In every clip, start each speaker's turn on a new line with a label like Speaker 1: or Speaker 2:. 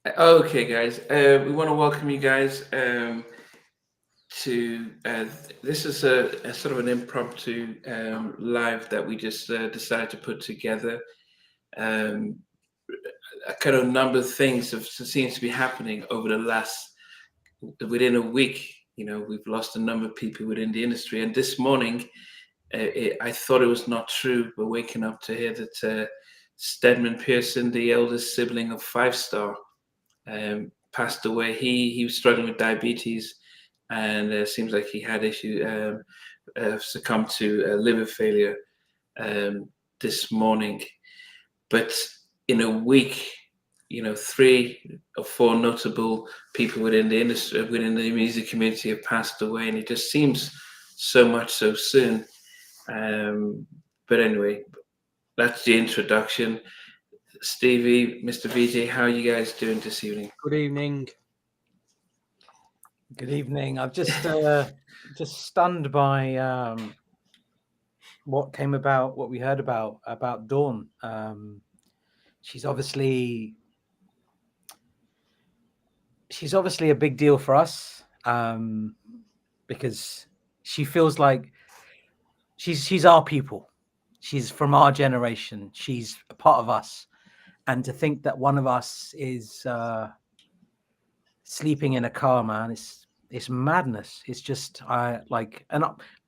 Speaker 1: Okay, guys. We want to welcome you guys to this is a sort of an impromptu live that we just decided to put together. Um, a kind of number of things have seems to be happening over the last within a week. We've lost a number of people within the industry, and this morning I thought it was not true, but waking up to hear that Stedman Pearson, the eldest sibling of Five Star, passed away. He was struggling with diabetes, and seems like he had succumbed to liver failure this morning. But in a week, three or four notable people within the industry, within the music community, have passed away, and it just seems so much so soon. But anyway, that's the introduction. Stevie, Mr. VJ, how are you guys doing this evening?
Speaker 2: Good evening.
Speaker 3: Good evening. I've just stunned by what we heard about Dawn. She's obviously a big deal for us because she feels like she's our people. She's from our generation. She's a part of us, and to think that one of us is sleeping in a car, man, it's madness. It's just I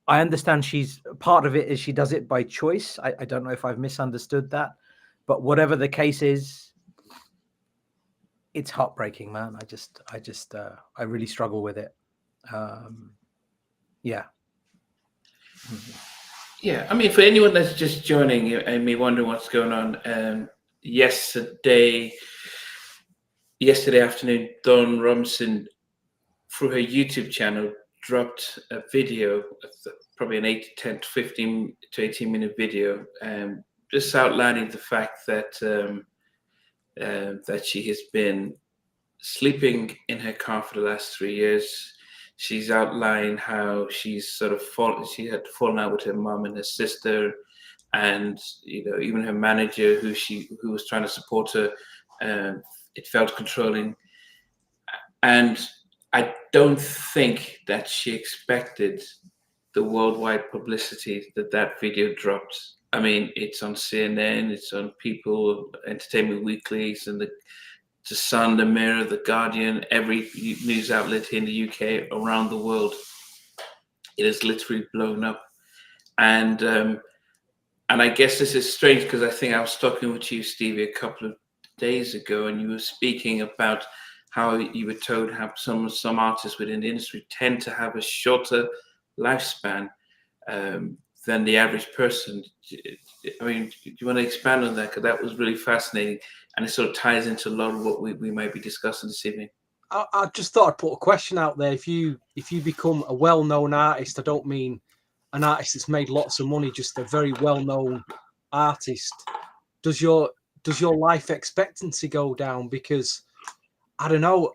Speaker 3: understand she's part of it is she does it by choice. I don't know if I've misunderstood that, but whatever the case is, it's heartbreaking, man. I really struggle with it. Yeah.
Speaker 1: Yeah, I mean, for anyone that's just joining and me wondering what's going on, yesterday afternoon, Dawn Robinson, through her YouTube channel, dropped a video, probably an 10 to 15 to 18-minute video, just outlining the fact that she has been sleeping in her car for the last 3 years. She's outlined how she's sort of she had fallen out with her mom and her sister, and even her manager, who was trying to support her, it felt controlling. And I don't think that she expected the worldwide publicity that video dropped. I mean, it's on CNN, it's on People, Entertainment Weeklies, and the Sun, the Mirror, the Guardian, every news outlet here in the UK, around the world. It has literally blown up, and I guess this is strange because I think I was talking with you, Stevie, a couple of days ago, and you were speaking about how you were told how some artists within the industry tend to have a shorter lifespan than the average person. I mean, do you want to expand on that? Because that was really fascinating, and it sort of ties into a lot of what we might be discussing this evening.
Speaker 2: I just thought I'd put a question out there. If you become a well-known artist, I don't mean an artist that's made lots of money, just a very well-known artist, does your life expectancy go down? Because I don't know,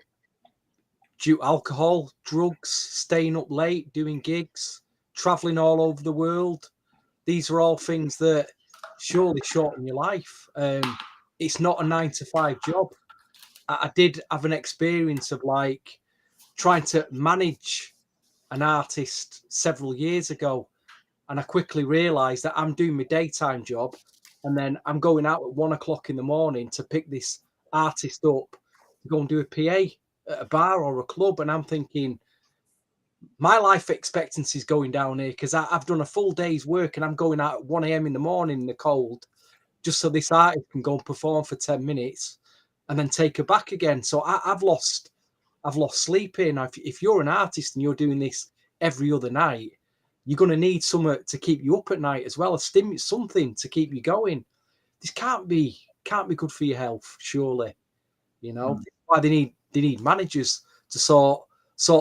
Speaker 2: due to alcohol, drugs, staying up late, doing gigs, traveling all over the world. These are all things that surely shorten your life. It's not a 9 to 5 job. I did have an experience of like trying to manage an artist several years ago, and I quickly realized that I'm doing my daytime job and then I'm going out at 1 o'clock in the morning to pick this artist up to go and do a PA at a bar or a club. And I'm thinking, my life expectancy is going down here because I've done a full day's work and I'm going out at 1 a.m. in the morning in the cold just so this artist can go and perform for 10 minutes and then take her back again. So I've lost sleeping. If you're an artist and you're doing this every other night, you're going to need something to keep you up at night as well, something to keep you going. This can't be good for your health, surely. That's why they need managers to sort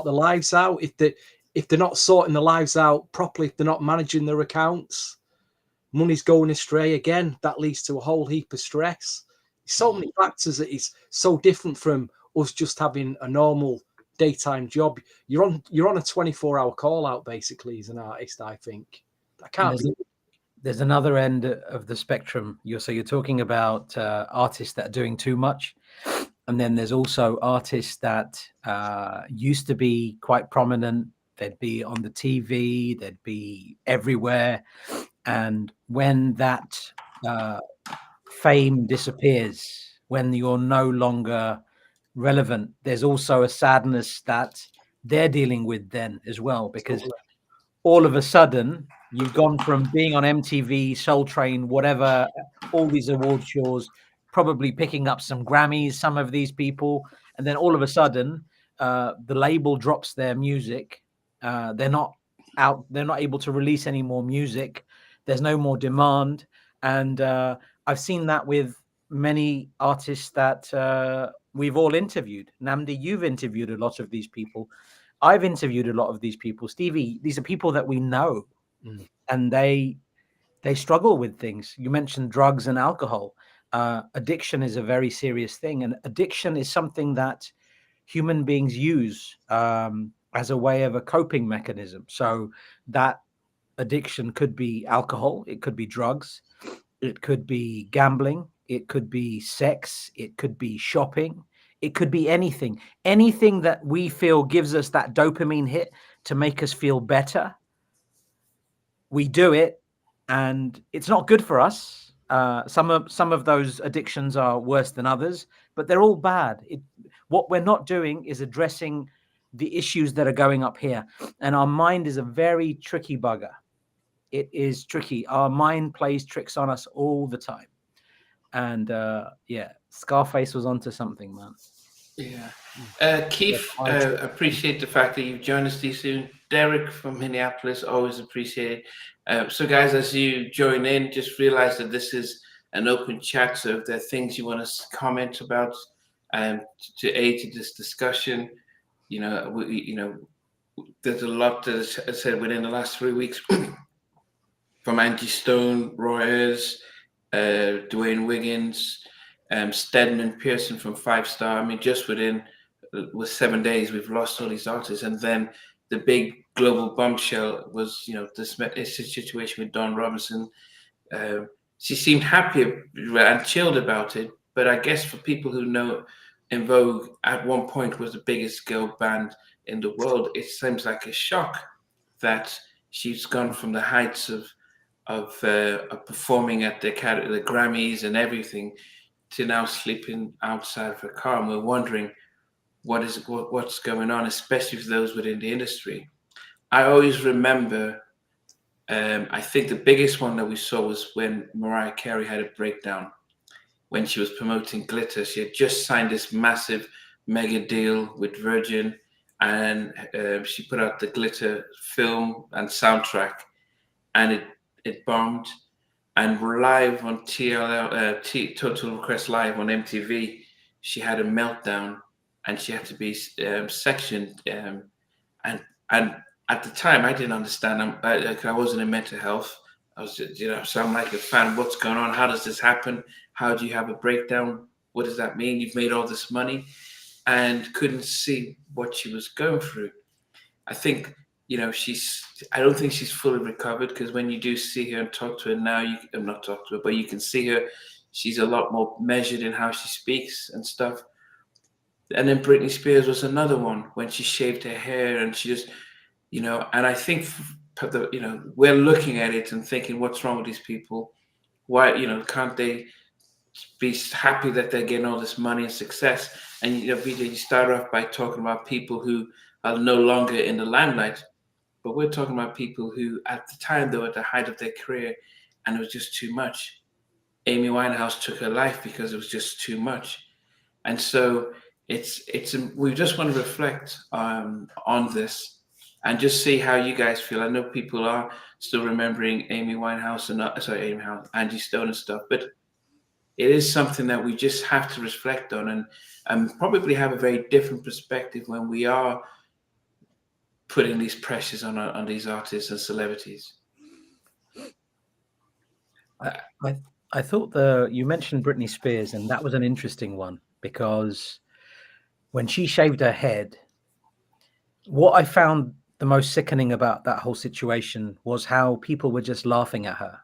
Speaker 2: their lives out. If they're not sorting their lives out properly, if they're not managing their accounts, money's going astray again. That leads to a whole heap of stress. So many factors that is so different from us just having a normal daytime job. You're on a 24-hour call out basically as an artist. I think that can't be.
Speaker 3: There's another end of the spectrum. You're talking about artists that are doing too much, And then there's also artists that used to be quite prominent. They'd be on the TV, they'd be everywhere. And when that fame disappears, when you're no longer relevant, there's also a sadness that they're dealing with then as well, because all of a sudden you've gone from being on MTV, Soul Train, whatever, all these award shows, probably picking up some Grammys, some of these people, and then all of a sudden the label drops their music. They're not out, they're not able to release any more music. There's no more demand. And I've seen that with many artists that we've all interviewed. Namdi, you've interviewed a lot of these people. I've interviewed a lot of these people. Stevie, these are people that we know, and they struggle with things. You mentioned drugs and alcohol. Addiction is a very serious thing, and addiction is something that human beings use as a way of a coping mechanism. So that addiction could be alcohol, it could be drugs, it could be gambling, it could be sex, it could be shopping, it could be anything. Anything that we feel gives us that dopamine hit to make us feel better, we do it, and it's not good for us. Some of those addictions are worse than others, but they're all bad. What we're not doing is addressing the issues that are going up here. And our mind is a very tricky bugger. It is tricky. Our mind plays tricks on us all the time. And yeah, Scarface was onto something, man.
Speaker 1: Yeah. Keith, appreciate the fact that you've joined us this soon. Derek from Minneapolis, always appreciate it. So guys, as you join in, just realize that this is an open chat. So if there are things you want to comment about to aid to this discussion, there's a lot that I said within the last 3 weeks from Angie Stone, Roy Ayers, Dwayne Wiggins, Stedman Pearson from 5 Star. I mean, just with 7 days, we've lost all these artists. And then the big global bombshell was, this situation with Dawn Robinson. She seemed happy and chilled about it. But I guess for people who know En Vogue at one point was the biggest girl band in the world, it seems like a shock that she's gone from the heights of performing at the Grammys and everything to now sleeping outside of her car. And we're wondering what's going on, especially for those within the industry. I always remember, I think the biggest one that we saw was when Mariah Carey had a breakdown when she was promoting Glitter. She had just signed this massive mega deal with Virgin, and she put out the Glitter film and soundtrack, and it bombed. And live on Total Request Live on MTV, she had a meltdown, and she had to be sectioned. And at the time, I didn't understand. I wasn't in mental health. I was, so I'm like a fan. What's going on? How does this happen? How do you have a breakdown? What does that mean? You've made all this money, and couldn't see what she was going through. I think, I don't think she's fully recovered, because when you do see her and talk to her now, I'm not talk to her, but you can see her. She's a lot more measured in how she speaks and stuff. And then Britney Spears was another one, when she shaved her hair and she just, and I think, we're looking at it and thinking, what's wrong with these people? Why, can't they be happy that they're getting all this money and success? And, Vijay, you start off by talking about people who are no longer in the limelight, but we're talking about people who, at the time, they were at the height of their career, and it was just too much. Amy Winehouse took her life because it was just too much. And so we just want to reflect on this and just see how you guys feel. I know people are still remembering Amy Winehouse and Angie Stone and stuff, but it is something that we just have to reflect on and probably have a very different perspective when we are putting these pressures on these artists and celebrities.
Speaker 3: I thought you mentioned Britney Spears, and that was an interesting one, because when she shaved her head, what I found the most sickening about that whole situation was how people were just laughing at her.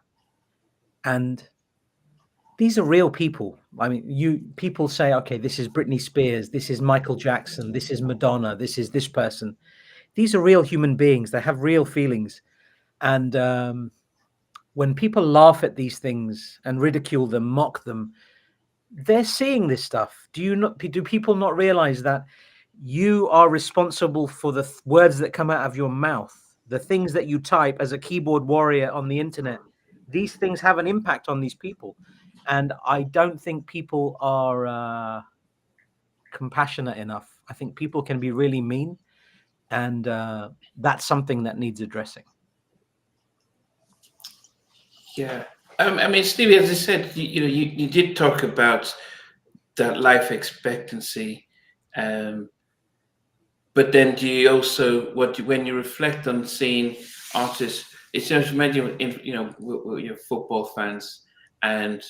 Speaker 3: And these are real people. I mean, people say, okay, this is Britney Spears, this is Michael Jackson, this is Madonna, this is this person. These are real human beings. They have real feelings. And when people laugh at these things and ridicule them, mock them, they're seeing this stuff. Do people not realize that you are responsible for the words that come out of your mouth, the things that you type as a keyboard warrior on the internet? These things have an impact on these people. And I don't think people are compassionate enough. I think people can be really mean, and that's something that needs addressing.
Speaker 1: Yeah. I mean, Stevie, as I said, you did talk about that life expectancy, but then do you also when you reflect on seeing artists, it's just imagine you're football fans, and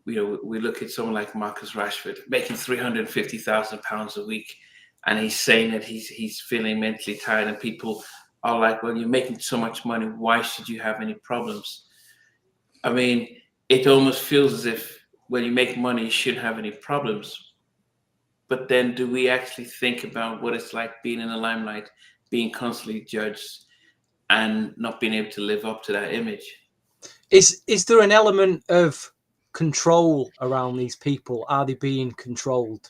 Speaker 1: we look at someone like Marcus Rashford making £350,000 a week, and he's saying that he's feeling mentally tired, and people are like, well, you're making so much money, why should you have any problems? I mean, it almost feels as if when you make money, you shouldn't have any problems. But then, do we actually think about what it's like being in the limelight, being constantly judged, and not being able to live up to that image?
Speaker 2: Is there an element of control around these people? Are they being controlled?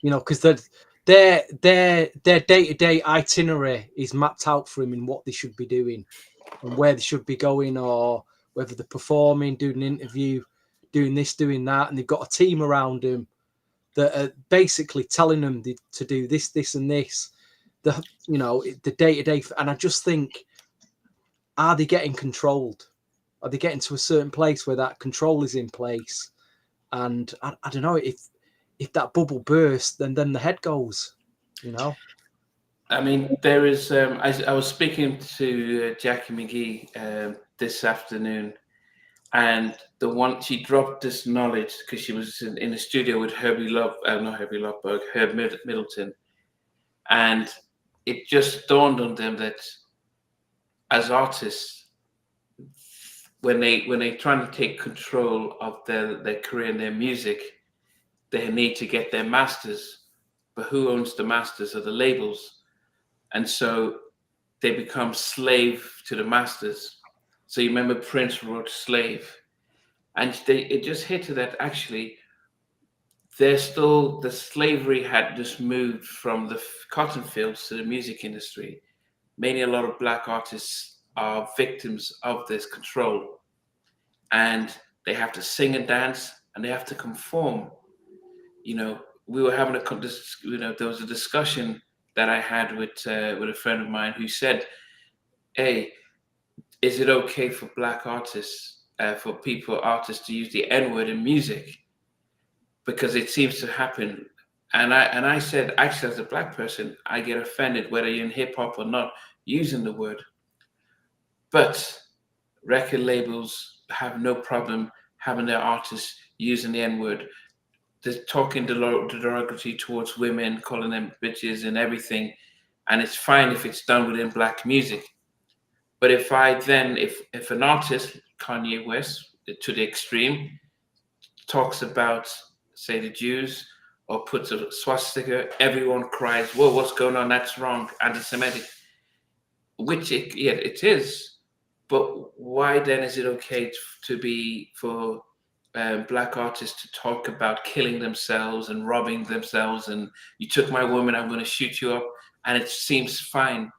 Speaker 2: Because their day-to-day itinerary is mapped out for them in what they should be doing and where they should be going, or whether they're performing, doing an interview, doing this, doing that, and they've got a team around them that are basically telling them to do this, this, and this. The day-to-day, and I just think, are they getting controlled? Are they getting to a certain place where that control is in place? And I don't know, if that bubble bursts, then the head goes.
Speaker 1: I mean, there is. I was speaking to Jackie McGee this afternoon, and she dropped this knowledge because she was in the studio with not Herbie Lofberg, Herb Middleton, and it just dawned on them that as artists, when they trying to take control of their career and their music, they need to get their masters. But who owns the masters? Are the labels. And so they become slave to the masters. So you remember Prince wrote Slave. And it just hit to that actually there's still the slavery had just moved from the cotton fields to the music industry. Mainly a lot of black artists are victims of this control. And they have to sing and dance and they have to conform. We were having there was a discussion that I had with a friend of mine who said, "Hey, is it okay for black artists, artists to use the N-word in music? Because it seems to happen." And I said, actually, as a black person, I get offended whether you're in hip hop or not using the word. But record labels have no problem having their artists using the N-word. They're talking derogatory towards women, calling them bitches and everything, and it's fine if it's done within black music. But if an artist, Kanye West, to the extreme, talks about, say, the Jews or puts a swastika, everyone cries, "Whoa, what's going on? That's wrong, anti-Semitic," which it is. But why then is it okay for black artists to talk about killing themselves and robbing themselves, and you took my woman, I'm going to shoot you up, and it seems fine?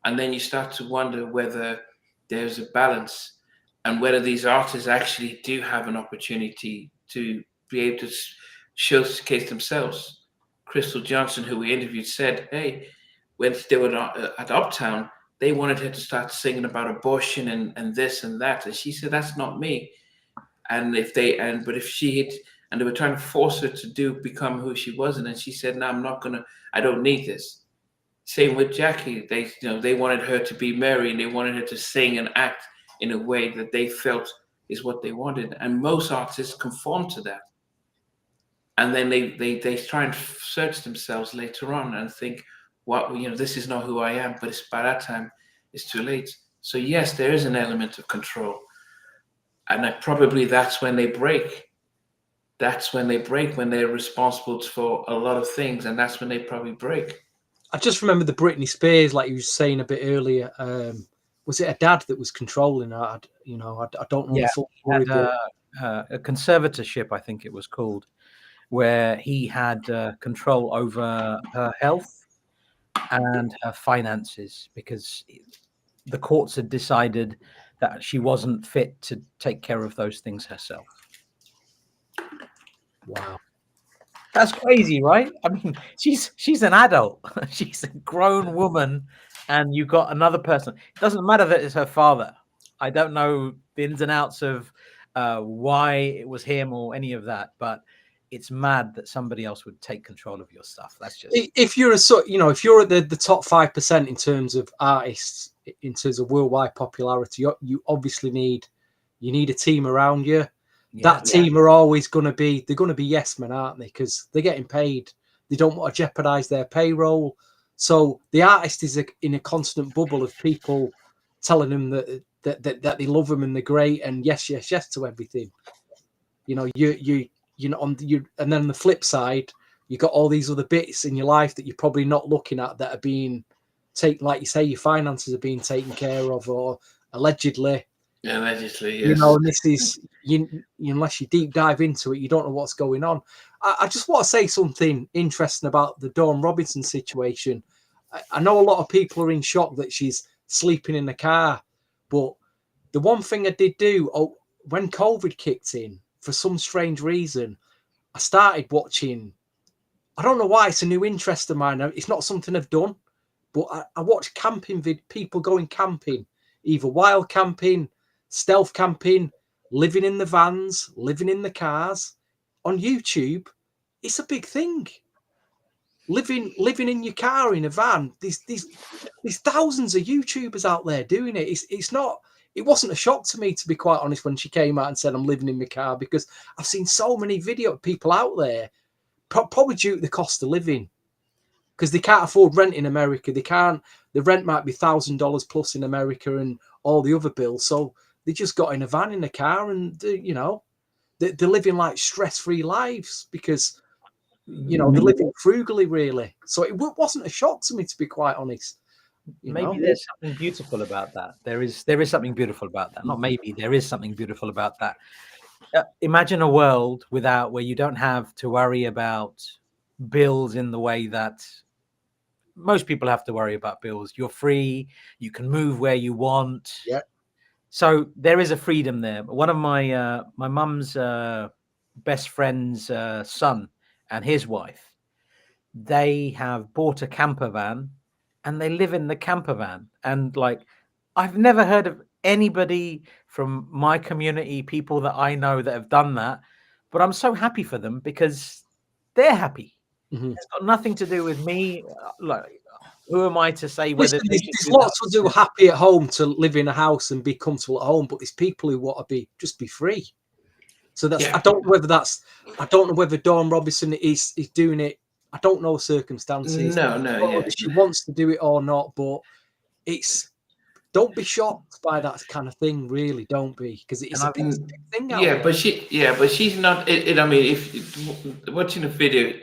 Speaker 1: And then you start to wonder whether there's a balance and whether these artists actually do have an opportunity to be able to showcase themselves. Crystal Johnson, who we interviewed, said, hey, when they were at Uptown, they wanted her to start singing about abortion and this and that. And she said, that's not me. And they were trying to force her to become who she wasn't. And she said, no, I don't need this. Same with Jackie. They wanted her to be Mary, and they wanted her to sing and act in a way that they felt is what they wanted. And most artists conform to that. And then they try and search themselves later on and think, this is not who I am, but by that time it's too late. So yes, there is an element of control. And probably that's when they break. that's when they break, when they're responsible for a lot of things, and that's when they probably break.
Speaker 2: I just remember the Britney Spears, like you were saying a bit earlier. Was it a dad that was controlling her? I don't know the full story, but
Speaker 3: a conservatorship, I think it was called, where he had control over her health and her finances because the courts had decided that she wasn't fit to take care of those things herself.
Speaker 2: wow.
Speaker 3: That's crazy, right? I mean, she's an adult. She's a grown woman, and you've got another person. It doesn't matter that it's her father. I don't know the ins and outs of why it was him or any of that, but it's mad that somebody else would take control of your stuff. That's just
Speaker 2: If you're if you're at the top 5% in terms of artists, in terms of worldwide popularity, you obviously need a team around you. That team are always going to be, they're going to be yes men, aren't they? Because they're getting paid. They don't want to jeopardize their payroll. So the artist is in a constant bubble of people telling them that they love them and they're great and yes to everything. You know, and then on the flip side, you got all these other bits in your life that you're probably not looking at that are being taken, like you say, your finances are being taken care of, or allegedly.
Speaker 1: Yeah, allegedly, yes.
Speaker 2: You know, and this is unless you deep dive into it, you don't know what's going on. I just want to say something interesting about the Dawn Robinson situation. I know a lot of people are in shock that she's sleeping in the car, but the one thing I did do, when COVID kicked in, for some strange reason, I started watching. I don't know why, it's a new interest of mine. It's not something I've done, but I watch camping people going camping, either wild camping, stealth camping, living in the vans, living in the cars. On YouTube, it's a big thing. Living in your car in a van. There's thousands of YouTubers out there doing it. It's not. It wasn't a shock to me, to be quite honest, when she came out and said I'm living in my car, because I've seen so many video people out there, probably due to the cost of living, because they can't afford rent in America. They can't. The rent might be $1,000 plus in America and all the other bills. So they just got in a van in a car, and they're living like stress-free lives because they're living frugally, really. So it wasn't a shock to me, to be quite honest.
Speaker 3: Maybe there's something beautiful about that. There is something beautiful about that. Not maybe, there is something beautiful about that. Imagine a world where you don't have to worry about bills in the way that most people have to worry about bills. You're free. You can move where you want.
Speaker 2: Yeah.
Speaker 3: So there is a freedom there. One of my my mum's best friend's son and his wife, they have bought a camper van and they live in the camper van. And like, I've never heard of anybody from my community, people that I know, that have done that, but I'm so happy for them because they're happy.
Speaker 2: Mm-hmm.
Speaker 3: It's got nothing to do with me. Like, who am I to say whether
Speaker 2: there's lots of people happy at home to live in a house and be comfortable at home, but there's people who want to just be free. So that's I don't know whether Dawn Robinson is doing it. I don't know circumstances.
Speaker 1: No.
Speaker 2: She wants to do it or not, but don't be shocked by that kind of thing. Really, don't be, because it's a big thing out there.
Speaker 1: But she's not. I mean, if watching the video,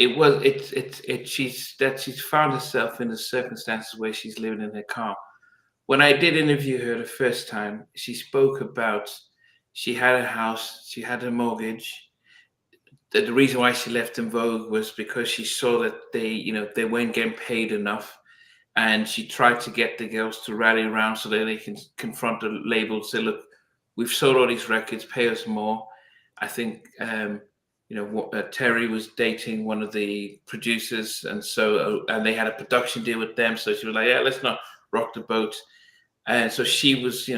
Speaker 1: she's found herself in the circumstances where she's living in her car. When I did interview her the first time, she spoke about she had a house, she had a mortgage. The reason why she left In Vogue was because she saw that they weren't getting paid enough, and she tried to get the girls to rally around so that they can confront the label and say, look, we've sold all these records, pay us more. I think Terry was dating one of the producers, and they had a production deal with them, so she was like, yeah, let's not rock the boat. And so she was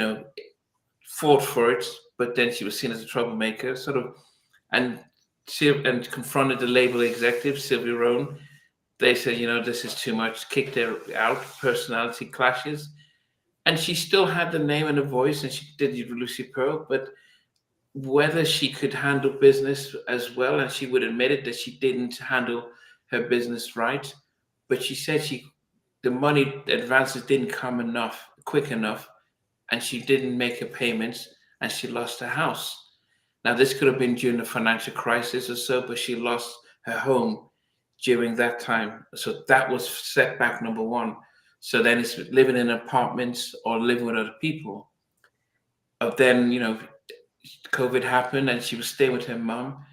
Speaker 1: fought for it, but then she was seen as a troublemaker, sort of, and confronted the label executive, Sylvia Rowan. They said, this is too much, kicked her out, personality clashes. And she still had the name and the voice, and she did Lucy Pearl, but whether she could handle business as well, and she would admit it, that she didn't handle her business right. But she said the money advances didn't come quick enough, and she didn't make her payments, and she lost her house. Now, this could have been during the financial crisis or so, but she lost her home during that time. So that was setback number one. So then it's living in apartments or living with other people. Then, COVID happened and she was staying with her mom.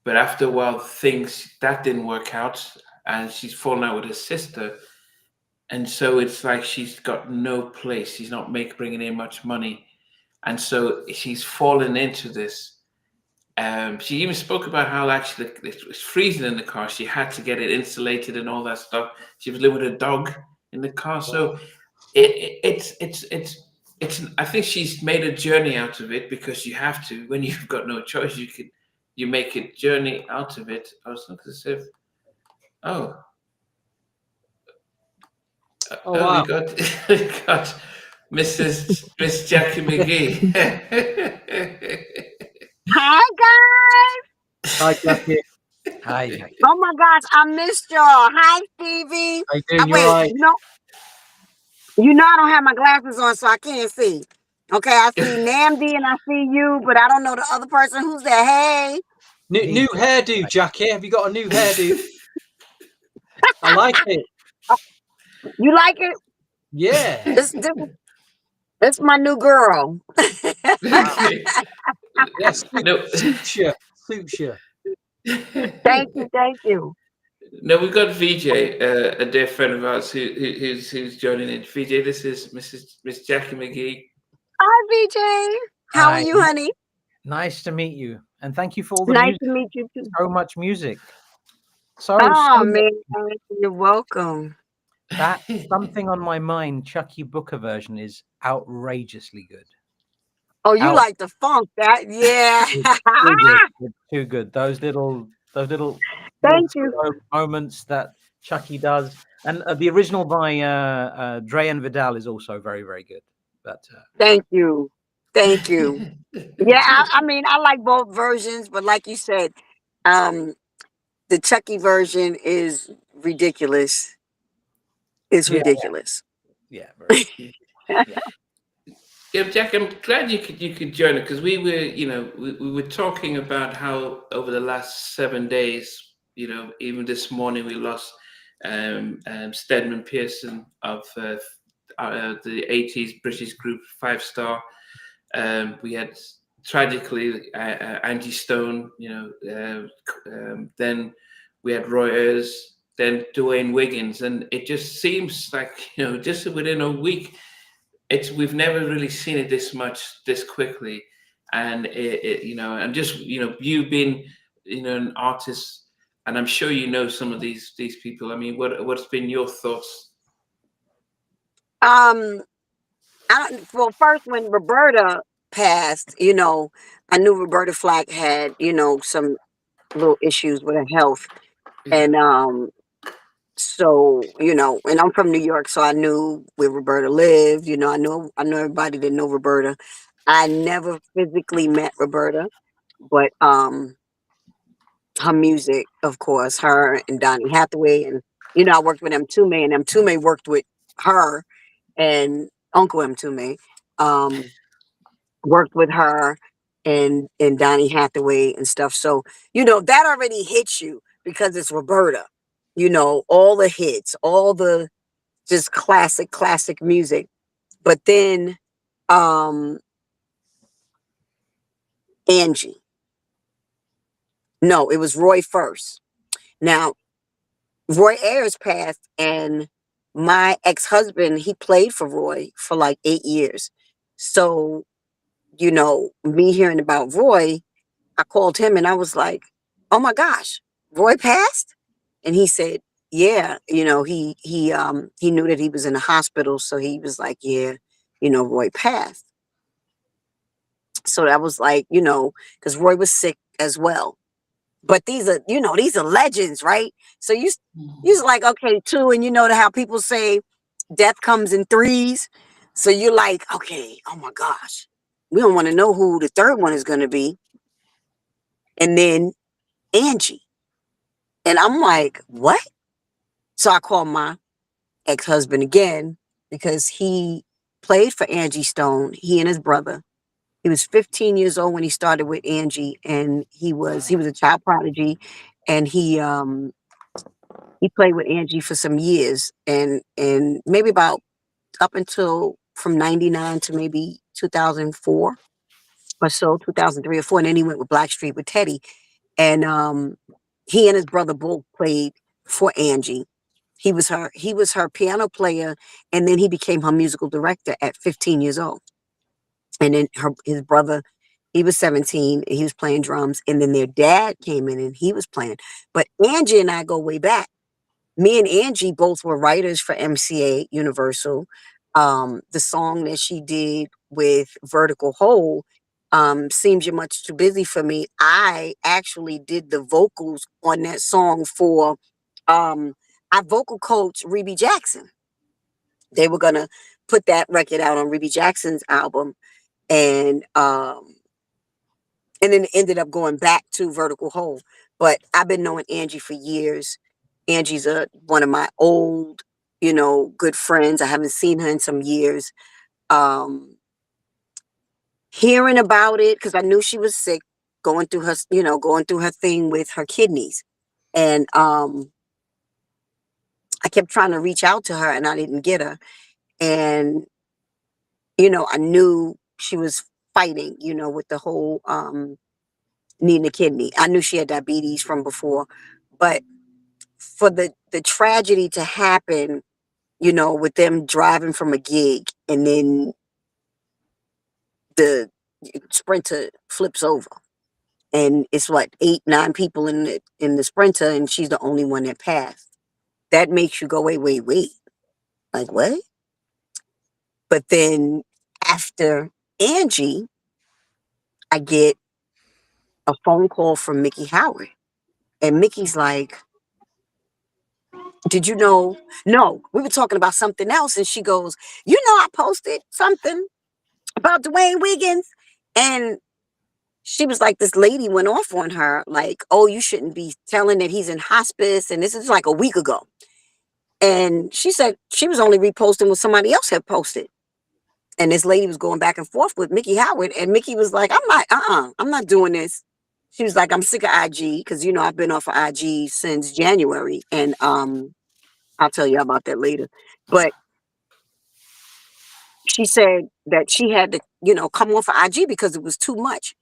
Speaker 1: But after a while, things that didn't work out, and she's fallen out with her sister. And so it's like she's got no place. She's not bringing in much money, and so she's fallen into this. She even spoke about how actually it was freezing in the car. She had to get it insulated and all that stuff. She was living with a dog in the car, so it's. I think she's made a journey out of it because you have to. When you've got no choice, you make a journey out of it. I was looking as if, oh,
Speaker 2: wow.
Speaker 1: we got Miss Jackie McGee.
Speaker 4: Hi guys.
Speaker 2: Hi, Jackie.
Speaker 3: Hi, Jackie.
Speaker 4: Oh my gosh, I missed y'all. Hi Stevie.
Speaker 2: How you doing? You
Speaker 4: Wait,
Speaker 2: right?
Speaker 4: I don't have my glasses on, so I can't see. Okay, I see Namdi and I see you, but I don't know the other person. Who's that? Hey.
Speaker 2: New hairdo, Jackie. Have you got a new hairdo? I like it.
Speaker 4: You like it?
Speaker 2: Yeah.
Speaker 4: It's different. It's my new girl.
Speaker 2: Yes.
Speaker 1: No.
Speaker 2: Suits you. Suits you.
Speaker 4: Thank you.
Speaker 1: No, we've got VJ, a dear friend of ours who's joining in. VJ, this is Miss Jackie McGee.
Speaker 4: Hi VJ. How are
Speaker 3: Hi.
Speaker 4: you, honey?
Speaker 3: Nice to meet you, and thank you for all the
Speaker 4: Nice
Speaker 3: music.
Speaker 4: to meet you too.
Speaker 3: So much music. So
Speaker 4: Oh
Speaker 3: so
Speaker 4: man, you're welcome.
Speaker 3: that Something on My Mind Chucky Booker version is outrageously good.
Speaker 4: Oh, you like the funk? That yeah.
Speaker 3: Too good. It's too good. Those little
Speaker 4: Thank you.
Speaker 3: slow moments that Chucky does, and the original by Dre and Vidal is also very, very good. But
Speaker 4: Thank you. Yeah, I mean, I like both versions, but like you said, the Chucky version is ridiculous. It's
Speaker 3: Yeah.
Speaker 4: ridiculous.
Speaker 3: yeah, very good.
Speaker 1: Yeah, Jack, I'm glad you could join it because we were talking about how over the last 7 days, even this morning we lost Stedman Pearson of the '80s British group Five Star. We had tragically Angie Stone, then we had Roy Ayers, then Dwayne Wiggins, and it just seems like just within a week. We've never really seen it this quickly, and and just you being an artist, and I'm sure some of these people. I mean, what's been your thoughts?
Speaker 4: Well, first when Roberta passed, I knew Roberta Flack had, some little issues with her health, and so and I'm from New York, so I knew where Roberta lived. I know everybody that know Roberta. I never physically met Roberta, but her music, of course, her and Donny Hathaway, and I worked with Mtume, and Mtume worked with her and Uncle Mtume, worked with her and Donny Hathaway and stuff. So that already hits you because it's Roberta. All the hits, all the just classic music. But then Angie. No, it was Roy first. Now, Roy Ayers passed, and my ex-husband, he played for Roy for like 8 years. So, me hearing about Roy, I called him and I was like, oh my gosh, Roy passed? And he said, yeah, he knew that he was in the hospital. So he was like, yeah, Roy passed. So that was like, because Roy was sick as well. But these are legends, right? So you're like, okay, two, and how people say death comes in threes. So you're like, okay, oh my gosh, we don't want to know who the third one is going to be. And then Angie. And I'm like, what? So I called my ex-husband again because he played for Angie Stone, he and his brother. He was 15 years old when he started with Angie, and he was a child prodigy, and he played with Angie for some years, and maybe about up until from 99 to maybe 2004 or so, 2003 or 4, and then he went with Blackstreet with Teddy, and he and his brother both played for Angie. He was her piano player, and then he became her musical director at 15 years old. And then his brother, he was 17 and he was playing drums, and then their dad came in and he was playing. But Angie and I go way back. Me and Angie both were writers for MCA Universal. The song that she did with Vertical Hole, Seems You're Much Too Busy for Me. I actually did the vocals on that song for our vocal coach, Reby Jackson. They were gonna put that record out on Reby Jackson's album, and then it ended up going back to Vertical Hole. But I've been knowing Angie for years. Angie's one of my old, good friends. I haven't seen her in some years. Um, Hearing about it, because I knew she was sick, going through her thing with her kidneys, and I kept trying to reach out to her, and I didn't get her. And I knew she was fighting, with the whole needing a kidney. I knew she had diabetes from before, but for the tragedy to happen, with them driving from a gig, and then the Sprinter flips over, and it's what, 8, 9 people in the Sprinter, and she's the only one that passed. That makes you go, wait, wait, wait, like what? But then after Angie, I get a phone call from Mickey Howard, and Mickey's like, "Did you know?" No, we were talking about something else, and she goes, I posted something about Dwayne Wiggins," and she was like, this lady went off on her, like, "Oh, you shouldn't be telling that he's in hospice," and this is like a week ago. And she said she was only reposting what somebody else had posted. And this lady was going back and forth with Mickey Howard, and Mickey was like, I'm not doing this. She was like, "I'm sick of IG," because I've been off of IG since January, and I'll tell you about that later. But she said that she had to, come off of IG because it was too much.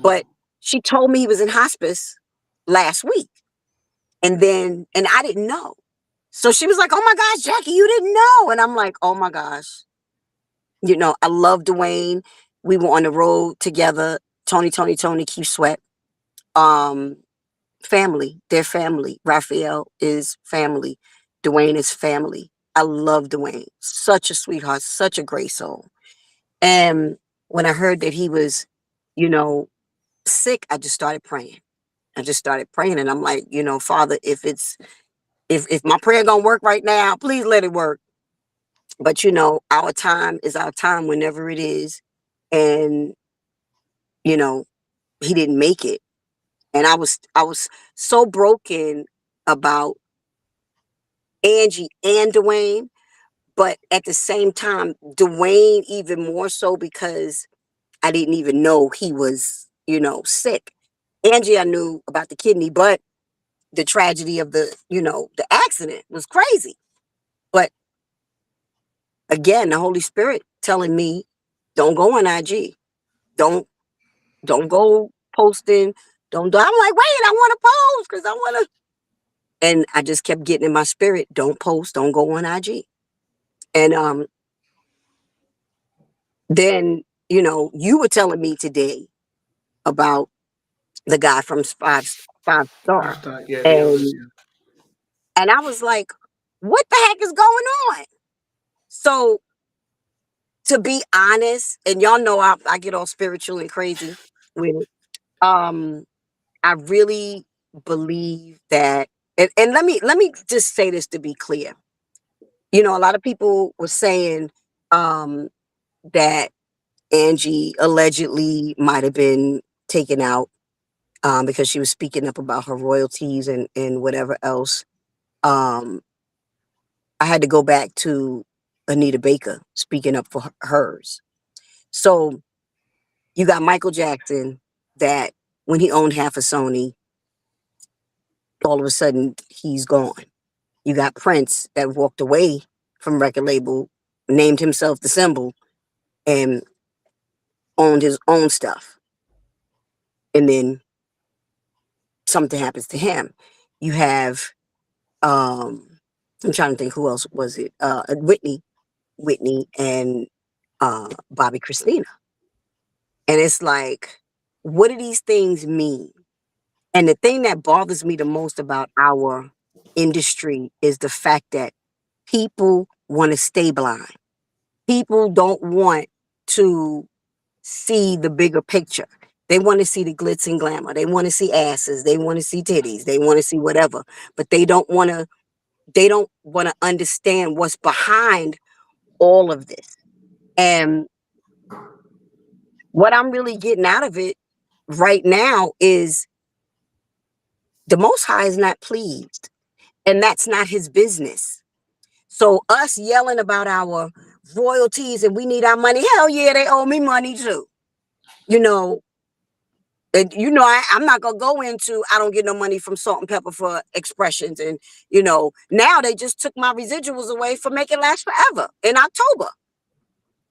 Speaker 4: But she told me he was in hospice last week. And I didn't know. So she was like, "Oh my gosh, Jackie, you didn't know." And I'm like, "Oh my gosh." I love Dwayne. We were on the road together. Tony, Keith Sweat. Um, Family. They're family. Raphael is family. Dwayne is family. I love Dwayne. Such a sweetheart, such a great soul. And when I heard that he was, you know, sick, I just started praying. I just started praying, and I'm like, Father, if my prayer don't work right now, please let it work. But our time is our time whenever it is. And, you know, he didn't make it. And I was so broken about Angie and Dwayne, but at the same time, Dwayne even more so because I didn't even know he was, sick. Angie, I knew about the kidney, but the tragedy of the accident was crazy. But again, the Holy Spirit telling me, don't go on IG. Don't don't go posting. Don't do. I'm like, wait, I want to post because I want to. And I just kept getting in my spirit, don't post, don't go on IG. And then you were telling me today about the guy from Five Star,
Speaker 1: After, yeah, the others,
Speaker 4: and I was like, what the heck is going on? So to be honest, and y'all know I get all spiritual and crazy with it. I really believe that, and let me just say this to be clear. A lot of people were saying um, that Angie allegedly might have been taken out because she was speaking up about her royalties and whatever else. Um, I had to go back to Anita Baker speaking up for hers. So You got Michael Jackson that when he owned half of Sony, all of a sudden he's gone. You got Prince that walked away from record label, named himself the symbol, and owned his own stuff. And then something happens to him. You have I'm trying to think who else was it? Whitney and Bobby Christina. And it's like, what do these things mean? And the thing that bothers me the most about our industry is the fact that people want to stay blind. People don't want to see the bigger picture. They want to see the glitz and glamour. They want to see asses. They want to see titties. They want to see whatever. But they don't want to understand what's behind all of this. And what I'm really getting out of it right now is the Most High is not pleased, and that's not his business. So us yelling about our royalties and we need our money, hell yeah, they owe me money too. You know, and I'm not gonna go into I don't get no money from Salt and Pepper for expressions, and now they just took my residuals away for Make It Last Forever in October,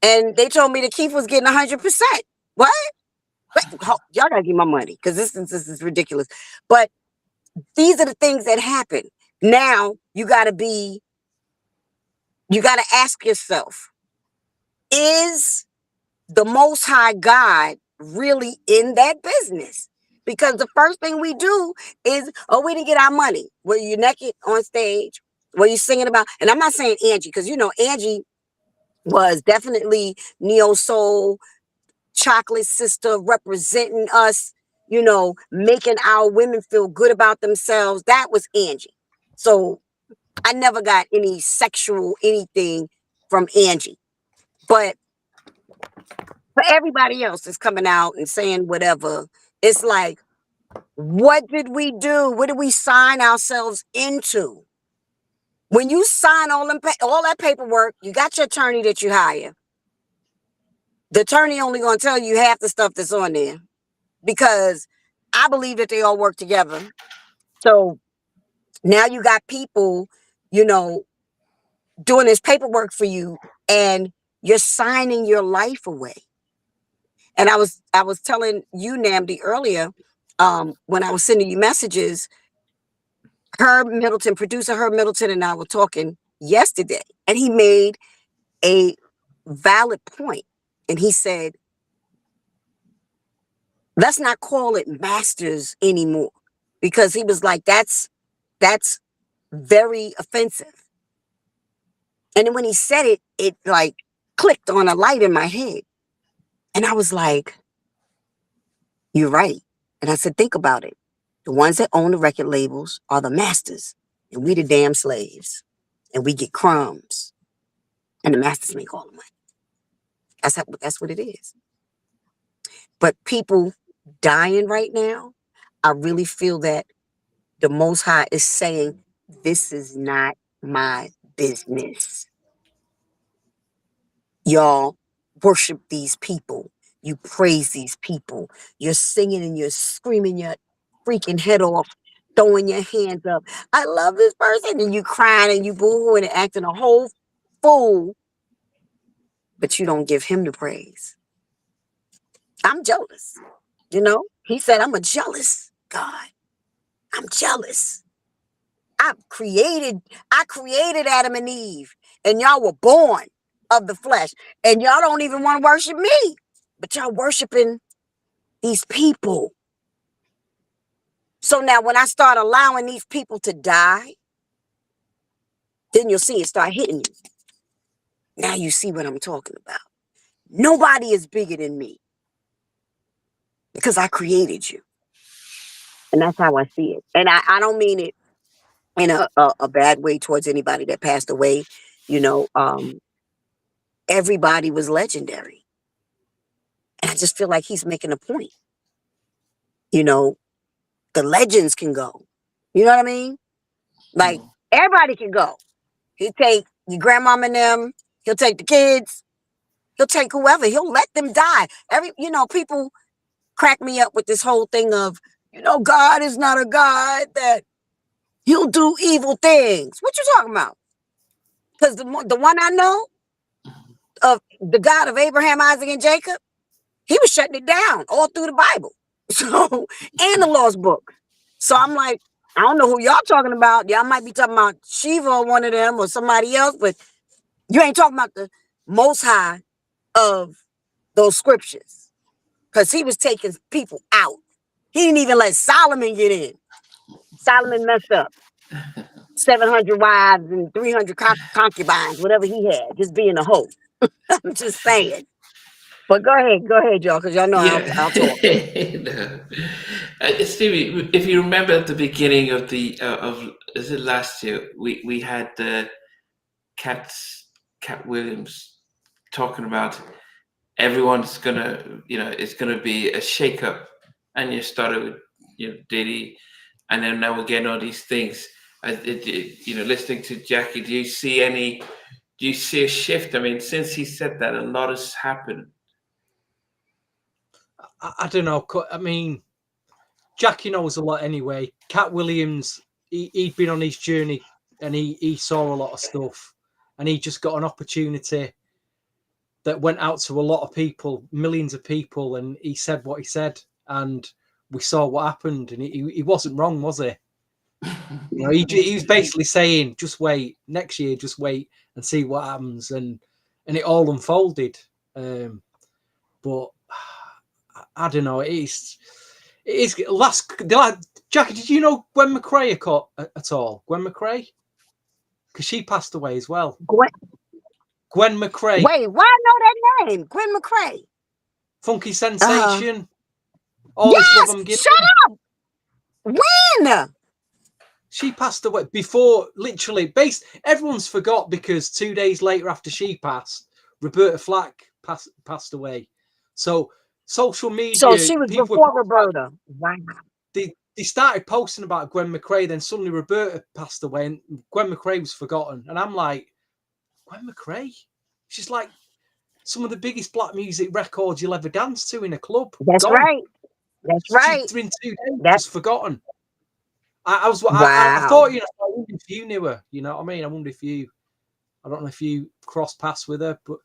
Speaker 4: and they told me that Keith was getting 100%. What? Y'all gotta give my money because this is ridiculous. But these are the things that happen. Now you gotta ask yourself, is the Most High God really in that business? Because the first thing we do is, oh, we didn't get our money. Were you naked on stage? Were you singing about? And I'm not saying Angie, because Angie was definitely neo soul, chocolate sister, representing us, making our women feel good about themselves. That was Angie. So I never got any sexual anything from Angie. But for everybody else that's coming out and saying whatever, it's like, what did we do? What did we sign ourselves into? When you sign all that paperwork, you got your attorney that you hire. The attorney only going to tell you half the stuff that's on there because I believe that they all work together. So now you got people, doing this paperwork for you, and you're signing your life away. And I was telling you, Namdi, earlier, when I was sending you messages, producer Herb Middleton and I were talking yesterday, and he made a valid point. And he said, let's not call it masters anymore, because he was like, that's very offensive. And then when he said it, it like clicked on a light in my head. And I was like, you're right. And I said, think about it. The ones that own the record labels are the masters, and we the damn slaves, and we get crumbs, and the masters make all the money. That's what it is. But people dying right now, I really feel that the Most High is saying, this is not my business. Y'all worship these people. You praise these people. You're singing and you're screaming your freaking head off, throwing your hands up. I love this person. And you crying and you boo-hooing and acting a whole fool. But you don't give him the praise. I'm jealous. He said, I'm a jealous God. I'm jealous. I created Adam and Eve, and y'all were born of the flesh, and y'all don't even want to worship me, but y'all worshiping these people. So now when I start allowing these people to die, then you'll see it start hitting you. Now you see what I'm talking about. Nobody is bigger than me because I created you. And that's how I see it. And I don't mean it in a bad way towards anybody that passed away. Everybody was legendary. And I just feel like he's making a point. The legends can go. You know what I mean? Like, everybody can go. He'll take your grandmama and them. He'll take the kids. He'll take whoever. He'll let them die. People crack me up with this whole thing of, God is not a God that he'll do evil things. What you talking about? Because the one I know of, the God of Abraham, Isaac, and Jacob, he was shutting it down all through the Bible. So, and the lost book. So I'm like, I don't know who y'all talking about. Y'all might be talking about Shiva or one of them or somebody else, but you ain't talking about the Most High of those scriptures. Because he was taking people out. He didn't even let Solomon get in. Solomon messed up. 700 wives and 300 concubines, whatever he had, just being a hoe. I'm just saying. But go ahead, y'all, because y'all know
Speaker 1: Yeah.
Speaker 4: I'll talk.
Speaker 1: No. Stevie, if you remember at the beginning of is it last year, we had Cat Williams talking about everyone's gonna, it's gonna be a shakeup, and you started with, Diddy, and then now we're getting all these things. Listening to Jackie, do you see a shift? I mean, since he said that, a lot has happened.
Speaker 2: I don't know. I mean, Jackie knows a lot anyway. Cat Williams, he'd been on his journey and he saw a lot of stuff, and he just got an opportunity that went out to a lot of people, millions of people, and he said what he said, and we saw what happened, and he wasn't wrong, was he? He was basically saying, just wait, next year, just wait and see what happens, and it all unfolded. But I don't know. It is Jackie, did you know Gwen McCrae at all? Gwen McCrae? Because she passed away as well. Gwen McCrae.
Speaker 4: Wait, why I know that name? Gwen McCrae.
Speaker 2: Funky Sensation.
Speaker 4: Yes! Shut up! When?
Speaker 2: She passed away before, literally, everyone's forgot because 2 days later after she passed, Roberta Flack passed away. So social media.
Speaker 4: So she was before Roberta. Wow.
Speaker 2: They started posting about Gwen McCrae, then suddenly Roberta passed away and Gwen McCrae was forgotten. And I'm like, Gwen McCrae? She's like some of the biggest black music records you'll ever dance to in a club.
Speaker 4: That's
Speaker 2: Gone.
Speaker 4: right. That's right.
Speaker 2: She's in 2 days, just forgotten. I
Speaker 4: Wow.
Speaker 2: thought, I wonder if you knew her, you know what I mean? I don't know if you crossed paths with her, but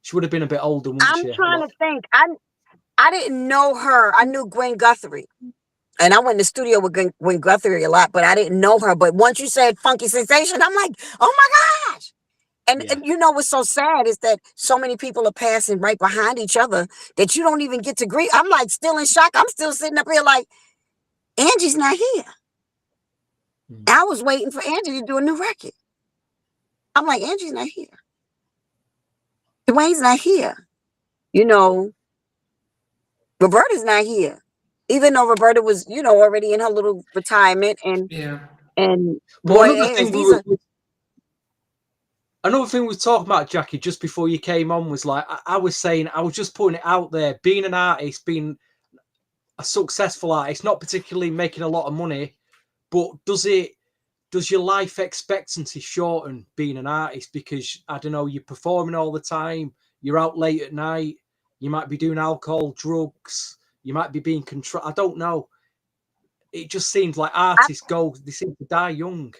Speaker 2: she would have been a bit older, wouldn't she?
Speaker 4: I'm trying to think. I didn't know her. I knew Gwen Guthrie. And I went in the studio with Gwen Guthrie a lot, but I didn't know her. But once you said Funky Sensation, I'm like, oh my gosh. And what's so sad is that so many people are passing right behind each other that you don't even get to greet. I'm like still in shock. I'm still sitting up here like, Angie's not here. I was waiting for Angie to do a new record. I'm like, Angie's not here. Dwayne's not here. Roberta's not here. Even though Roberta was, already in her little retirement and Roy Ayers.
Speaker 2: Another thing we were talking about, Jackie, just before you came on was like, I was saying, I was just putting it out there, being an artist, being a successful artist, not particularly making a lot of money, but does your life expectancy shorten being an artist? Because, I don't know, you're performing all the time, you're out late at night, you might be doing alcohol, drugs, you might be being controlled. I don't know. It just seems like artists they seem to die young.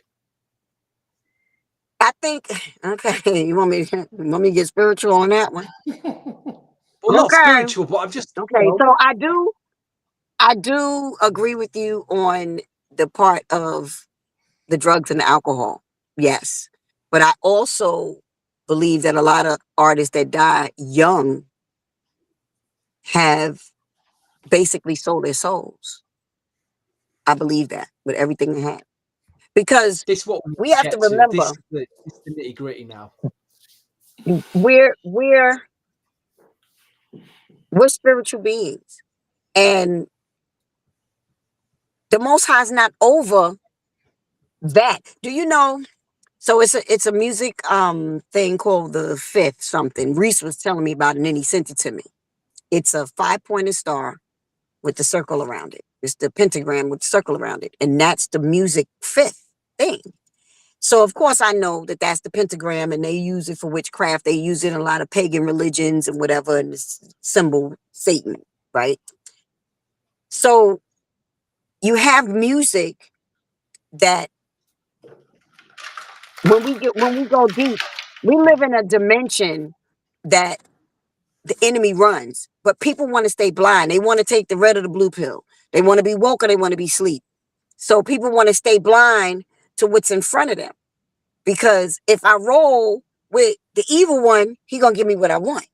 Speaker 4: I think, okay, you want me to get spiritual on that one?
Speaker 2: Well, not spiritual, but I'm just...
Speaker 4: Okay, so I do agree with you on the part of the drugs and the alcohol. Yes. But I also believe that a lot of artists that die young have basically sold their souls. I believe that with everything they have. Because we have to remember,
Speaker 2: this is the nitty gritty now.
Speaker 4: We're spiritual beings, and the Most High is not over that. Do you know? So it's a music thing called the Fifth something. Reese was telling me about it, and then he sent it to me. It's a 5-pointed star with the circle around it. It's the pentagram with the circle around it, and that's the music fifth thing. So of course I know that that's the pentagram, and they use it for witchcraft. They use it in a lot of pagan religions and whatever, and it's symbol Satan, right? So you have music that when we go deep, we live in a dimension that the enemy runs, but people want to stay blind. They want to take the red or the blue pill. They want to be woke or they want to be asleep. So people want to stay blind to what's in front of them. Because if I roll with the evil one, he gonna give me what I want.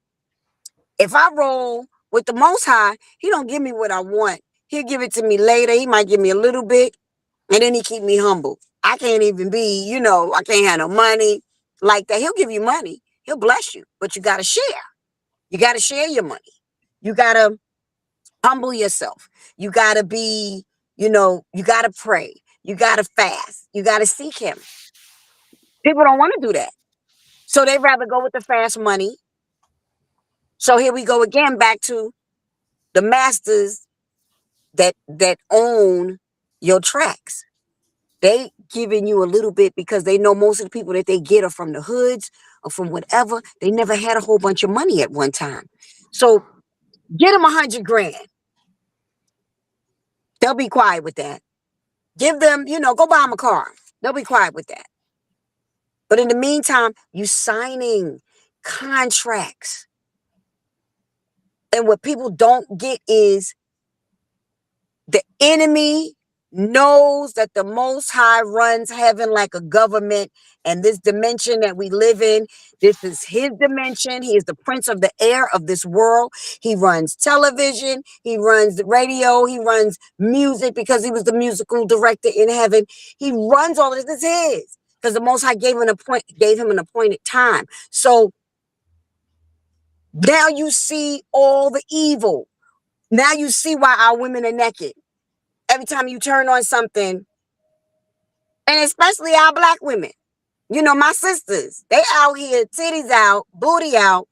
Speaker 4: If I roll with the Most High, he don't give me what I want. He'll give it to me later. He might give me a little bit, and then he keep me humble. I can't even be, I can't have no money like that. He'll give you money. He'll bless you, but you got to share. You got to share your money. You got to humble yourself. You got to be, you got to pray. You got to fast. You got to seek him. People don't want to do that. So they'd rather go with the fast money. So here we go again, back to the masters that own your tracks. They giving you a little bit because they know most of the people that they get are from the hoods or from whatever. They never had a whole bunch of money at one time. So get them 100 grand. They'll be quiet with that. Give them, go buy them a car. They'll be quiet with that. But in the meantime, you signing contracts. And what people don't get is the enemy knows that the Most High runs heaven like a government, and this dimension that we live in, this is his dimension. He is the prince of the air of this world. He runs television, he runs the radio, he runs music because he was the musical director in heaven. He runs all of this. It's his because the Most High gave him an appointed time. So now you see all the evil. Now you see why our women are naked. Every time you turn on something, and especially our black women, my sisters, they out here, titties out, booty out.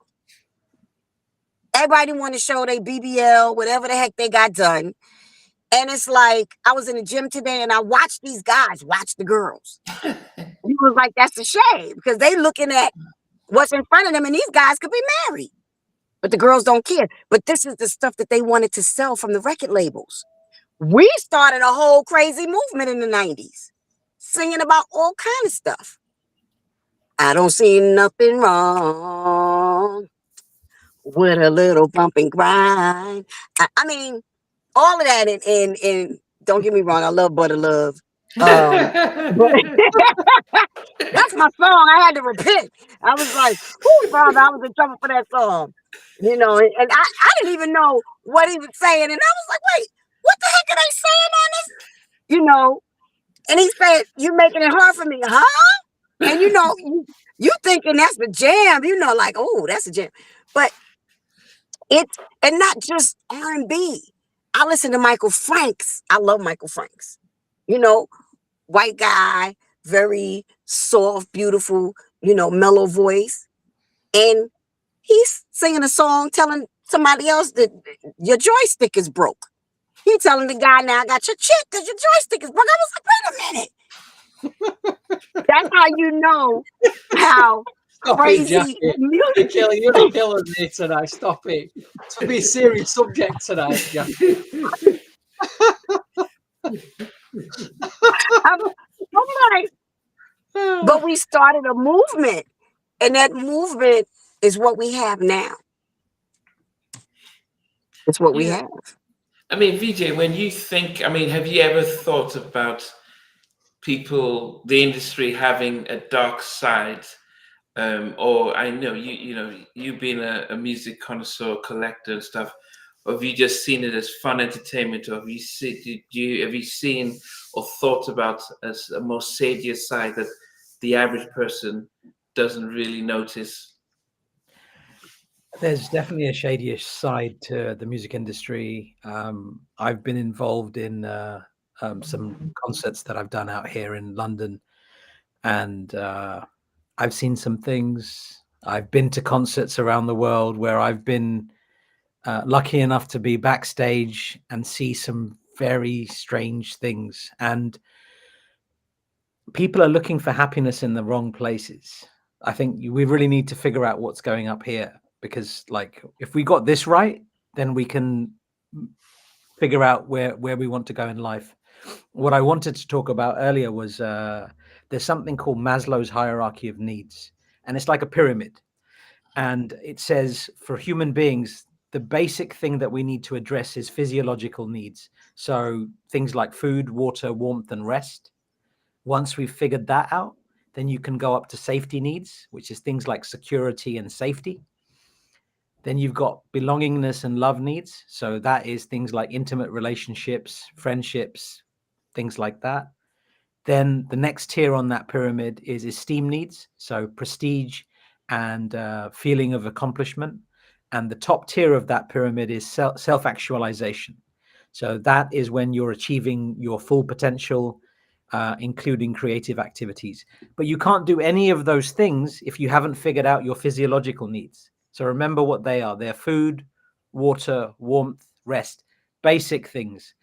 Speaker 4: Everybody want to show they BBL, whatever the heck they got done. And it's like, I was in the gym today and I watched these guys watch the girls. It was like, that's a shame because they looking at what's in front of them, and these guys could be married. But the girls don't care. But this is the stuff that they wanted to sell from the record labels. We started a whole crazy movement in the 90s, singing about all kind of stuff. I don't see nothing wrong with a little bump and grind. I mean, all of that, and don't get me wrong, I love Butter Love. But that's my song. I had to repent. I was like, "Whoo, Father, I was in trouble for that song." And I didn't even know what he was saying. And I was like, wait, what the heck are they saying on this? And he said, "You making it hard for me, huh?" And you thinking that's the jam, like, oh, that's a jam. But and not just R&B. I listen to Michael Franks. I love Michael Franks. White guy, very soft, beautiful, mellow voice. And he's singing a song telling somebody else that your joystick is broke. He telling the guy, now I got your chick because your joystick is broke. I was like, wait a minute. That's how you know how
Speaker 2: Stop
Speaker 4: crazy
Speaker 2: it,
Speaker 4: music.
Speaker 2: Kelly, you're killing me tonight. Stop it. It's going to be a serious subject tonight, Jackie.
Speaker 4: I'm like, but we started a movement, and that movement is what we have now. It's what we have.
Speaker 1: I mean, VJ, when you think, have you ever thought about people, the industry having a dark side? Or I know you being a music connoisseur, collector and stuff, or have you just seen it as fun entertainment, or have you seen or thought about as a more shadier side that the average person doesn't really notice?
Speaker 3: There's definitely a shadyish side to the music industry. I've been involved in some concerts that I've done out here in London, and I've seen some things. I've been to concerts around the world where I've been lucky enough to be backstage and see some very strange things. And people are looking for happiness in the wrong places. I think we really need to figure out what's going up here, because like if we got this right, then we can figure out where we want to go in life. What I wanted to talk about earlier was there's something called Maslow's hierarchy of needs, and it's like a pyramid. And it says for human beings, the basic thing that we need to address is physiological needs. So things like food, water, warmth, and rest. Once we've figured that out, then you can go up to safety needs, which is things like security and safety. Then you've got belongingness and love needs. So that is things like intimate relationships, friendships, things like that. Then the next tier on that pyramid is esteem needs. So prestige and feeling of accomplishment. And the top tier of that pyramid is self-actualization. So that is when you're achieving your full potential, including creative activities. But you can't do any of those things if you haven't figured out your physiological needs. So remember what they are. They're food, water, warmth, rest, basic things.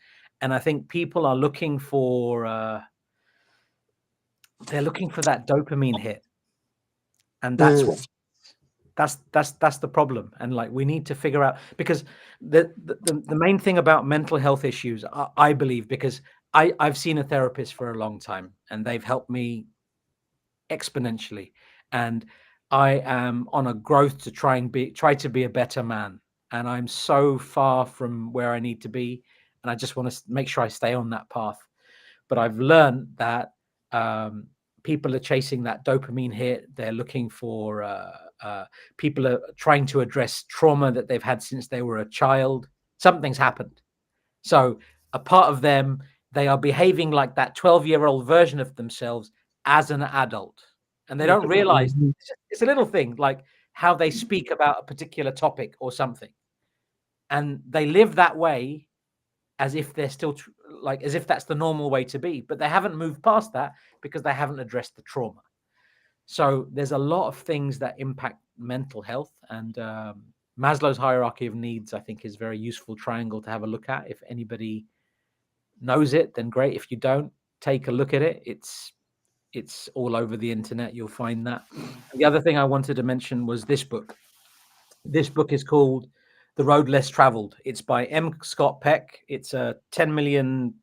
Speaker 3: And I think people are looking for they're looking for that dopamine hit, and that's what that's the problem. And like we need to figure out, because the main thing about mental health issues, I believe, because I've seen a therapist for a long time and they've helped me exponentially, and I am on a growth to try to be a better man, and I'm so far from where I need to be, and I just want to make sure I stay on that path. But I've learned that people are chasing that dopamine hit. They're looking for people are trying to address trauma that they've had since they were a child. Something's happened. So a part of them, they are behaving like that 12-year-old version of themselves as an adult. And they don't realize it's a little thing like how they speak about a particular topic or something. And they live that way as if they're still as if that's the normal way to be, but they haven't moved past that because they haven't addressed the trauma. So there's a lot of things that impact mental health, and Maslow's hierarchy of needs, I think, is a very useful triangle to have a look at. If anybody knows it, then great. If you don't, take a look at it. It's all over the internet. You'll find that. The other thing I wanted to mention was this book. This book is called The Road Less Traveled. It's by M. Scott Peck. It's a 10 million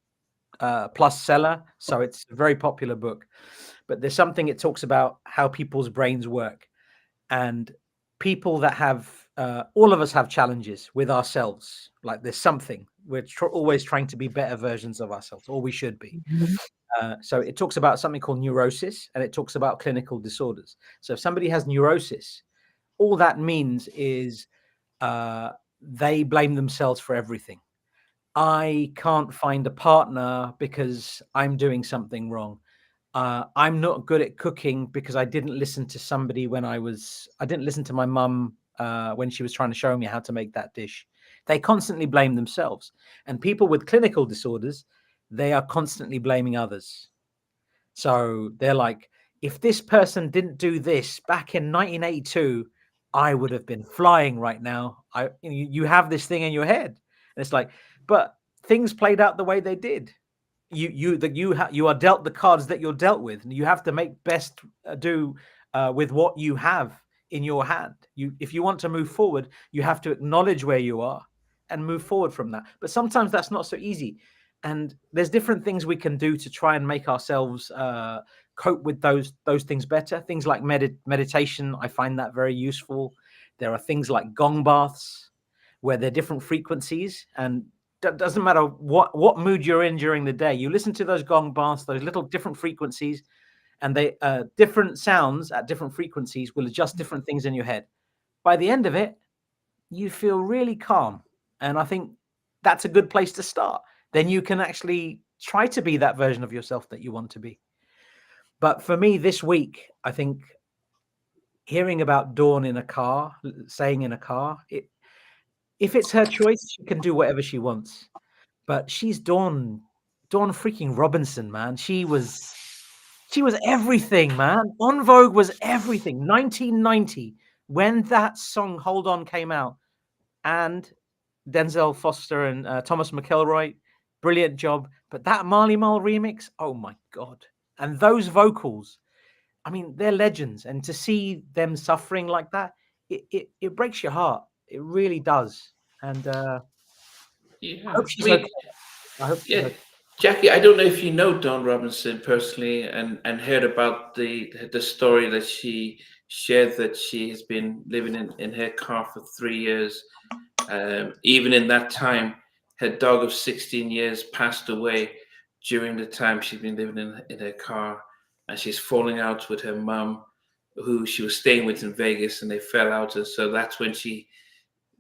Speaker 3: plus seller, so it's a very popular book. But there's something, it talks about how people's brains work, and people that have all of us have challenges with ourselves. Like there's something we're always trying to be better versions of ourselves, or we should be. So it talks about something called neurosis, and it talks about clinical disorders. So if somebody has neurosis, all that means is they blame themselves for everything. I can't find a partner because I'm doing something wrong. I'm not good at cooking because I didn't listen to somebody I didn't listen to my mum when she was trying to show me how to make that dish. They constantly blame themselves. And people with clinical disorders, they are constantly blaming others. So they're like, if this person didn't do this back in 1982, I would have been flying right now. You have this thing in your head. And it's like, but things played out the way they did. You are dealt the cards that you're dealt with, and you have to make best do with what you have in your hand. If you want to move forward, you have to acknowledge where you are and move forward from that. But sometimes that's not so easy, and there's different things we can do to try and make ourselves cope with those things better. Things like meditation, I find that very useful. There are things like gong baths where they're different frequencies, and doesn't matter what mood you're in during the day, you listen to those gong baths, those little different frequencies, and they different sounds at different frequencies will adjust different things in your head. By the end of it, you feel really calm, and I think that's a good place to start. Then you can actually try to be that version of yourself that you want to be. But for me this week, I think hearing about Dawn in a car, saying in a car, if it's her choice, she can do whatever she wants. But she's Dawn freaking Robinson, man. She was everything, man. En Vogue was everything. 1990, when that song "Hold On" came out, and Denzel Foster and Thomas McElroy, brilliant job. But that Marley Marl remix, oh my god, And those vocals, I mean, they're legends. And to see them suffering like that, it breaks your heart. It really does. And I
Speaker 1: Yeah,
Speaker 3: hope she's okay. I hope she's
Speaker 1: yeah,
Speaker 3: okay.
Speaker 1: Jackie. I don't know if you know Dawn Robinson personally, and heard about the story that she shared, that she has been living in her car for 3 years. Even in that time, her dog of 16 years passed away during the time she'd been living in her car, and she's falling out with her mum, who she was staying with in Vegas, and they fell out. And so that's when she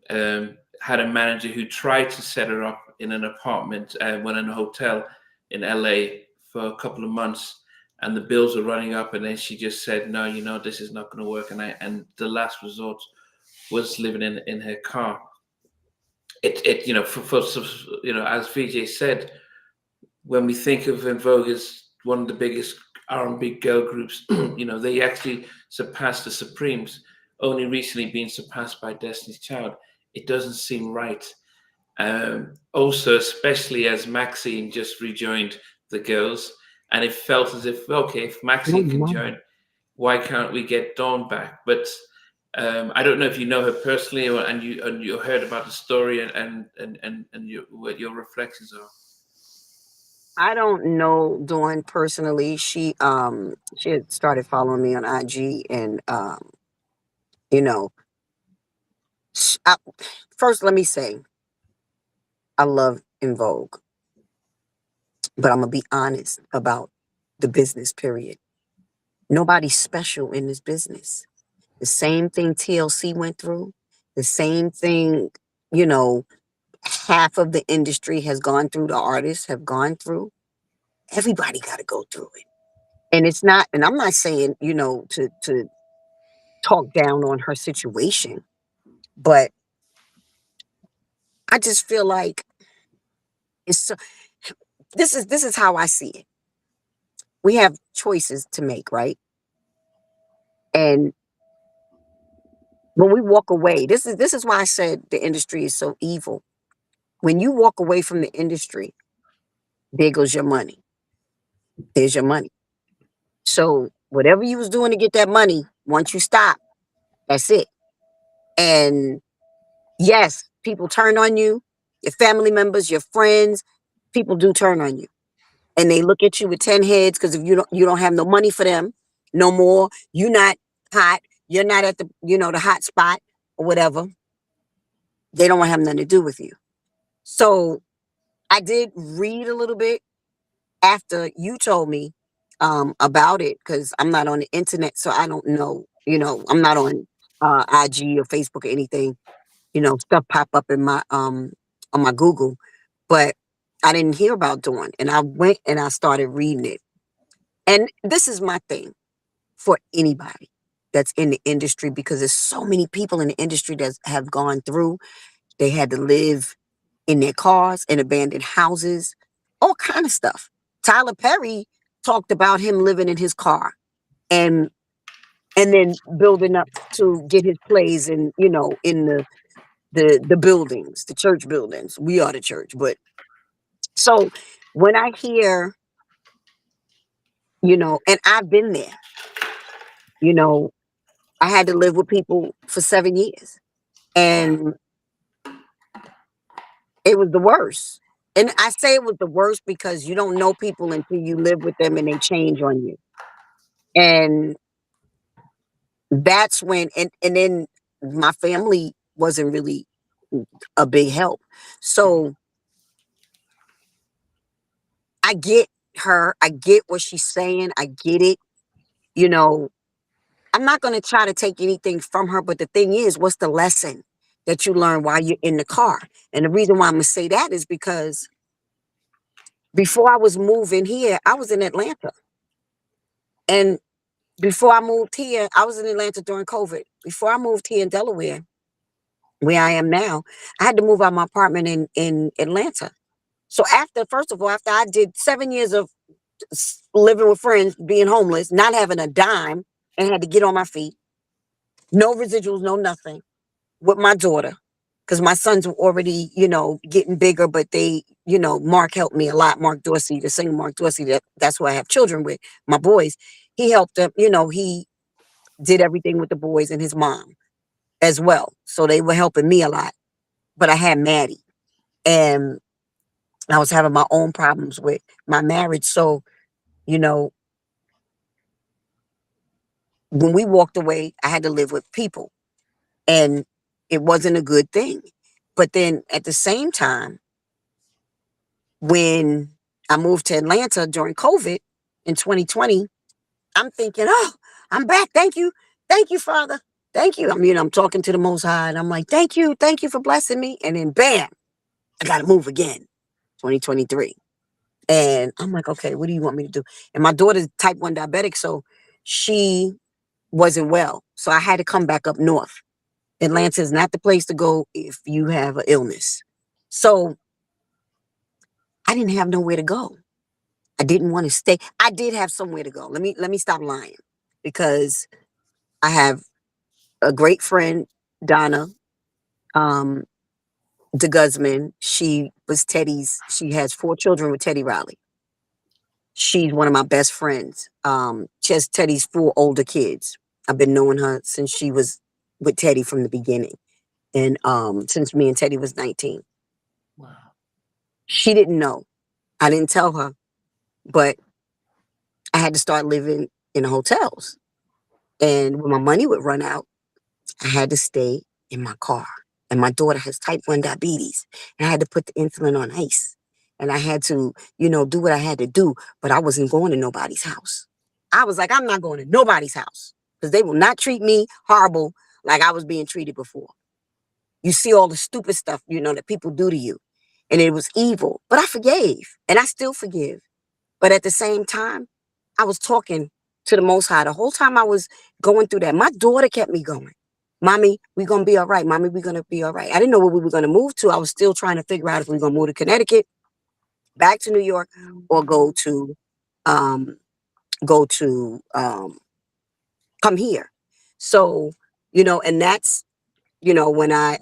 Speaker 1: had a manager who tried to set her up in an apartment, when in a hotel in LA for a couple of months, and the bills were running up, and then she just said, "No, this is not going to work." And the last resort was living in her car. As VJ said, when we think of En Vogue as one of the biggest R&B girl groups, they actually surpassed the Supremes, only recently being surpassed by Destiny's Child. It doesn't seem right. Also, especially as Maxine just rejoined the girls, and it felt as if, okay, if Maxine can join, why can't we get Dawn back? But I don't know if you know her personally, and you heard about the story, and what your reflections are.
Speaker 4: I don't know Dawn personally. She had started following me on IG, and you know, I, first let me say I love In Vogue, but I'm gonna be honest about the business. Period. Nobody's special in this business. The same thing TLC went through, the same thing, you know, half of the industry has gone through. The artists have gone through. Everybody got to go through it. And it's not, and I'm not saying, to talk down on her situation, but I just feel like it's so, this is how I see it. We have choices to make, right? And when we walk away, this is why I said the industry is so evil. When you walk away from the industry, there goes your money. There's your money. So whatever you was doing to get that money, once you stop, that's it. And yes, people turn on you, your family members, your friends, people do turn on you. And they look at you with 10 heads because if you don't have no money for them no more, you're not hot, you're not at the hot spot or whatever, they don't want to have nothing to do with you. So I did read a little bit after you told me about it because I'm not on the internet, so I don't know. I'm not on IG or Facebook or anything. Stuff pop up in my on my Google, but I didn't hear about Dawn, and I went and I started reading it. And this is my thing for anybody that's in the industry because there's so many people in the industry that have gone through. They had to live in their cars, in abandoned houses, all kind of stuff. Tyler Perry talked about him living in his car and then building up to get his plays in the buildings, the church buildings. We are the church. But so when I hear, and I've been there, you know, I had to live with people for 7 years and it was the worst. And I say it was the worst because you don't know people until you live with them and they change on you. And that's when, and then my family wasn't really a big help. So I get her. I get what she's saying. I get it. You know, I'm not going to try to take anything from her, but the thing is, what's the lesson that you learn while you're in the car? And the reason why I'm going to say that is because before I was moving here, I was in Atlanta. And before I moved here, I was in Atlanta during COVID. Before I moved here in Delaware, where I am now, I had to move out of my apartment in Atlanta. So first of all, after I did 7 years of living with friends, being homeless, not having a dime, and had to get on my feet, no residuals, no nothing, with my daughter. because my sons were already, getting bigger, but they, Mark helped me a lot. Mark Dorsey, the singer Mark Dorsey, that's who I have children with, my boys. He helped them, he did everything with the boys and his mom as well. So they were helping me a lot. But I had Maddie, and I was having my own problems with my marriage. So, you know, when we walked away, I had to live with people, and it wasn't a good thing. But then at the same time, when I moved to Atlanta during COVID in 2020, I'm thinking, oh, I'm back. Thank you. Thank you, Father. Thank you. I'm talking to the Most High, and I'm like, thank you. Thank you for blessing me. And then bam, I got to move again, 2023. And I'm like, okay, what do you want me to do? And my daughter's type 1 diabetic, so she wasn't well. So I had to come back up north. Atlanta is not the place to go if you have an illness. So I didn't have nowhere to go. I didn't want to stay. I did have somewhere to go. Let me stop lying, because I have a great friend, Donna, de Guzman. She has 4 children with Teddy Riley. She's one of my best friends. She has Teddy's 4 older kids. I've been knowing her since she was with Teddy from the beginning. And since me and Teddy was 19.
Speaker 3: Wow.
Speaker 4: She didn't know. I didn't tell her, but I had to start living in the hotels. And when my money would run out, I had to stay in my car. And my daughter has type 1 diabetes. And I had to put the insulin on ice. And I had to, do what I had to do. But I wasn't going to nobody's house. I was like, I'm not going to nobody's house, because they will not treat me horrible like I was being treated before. You see all the stupid stuff, that people do to you. And it was evil. But I forgave. And I still forgive. But at the same time, I was talking to the Most High the whole time I was going through that. My daughter kept me going. Mommy, we're going to be all right. Mommy, we're going to be all right. I didn't know where we were going to move to. I was still trying to figure out if we were going to move to Connecticut, back to New York, or go to come here. So, and that's, when I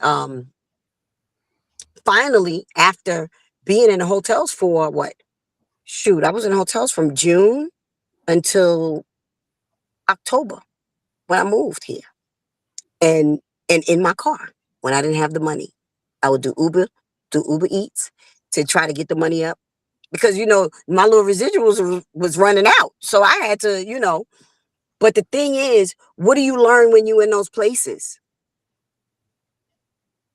Speaker 4: finally, after being in the hotels for I was in hotels from June until October when I moved here. And in my car, when I didn't have the money, I would do Uber Eats to try to get the money up, because my little residuals was running out. So I had to, but the thing is, what do you learn when you're in those places?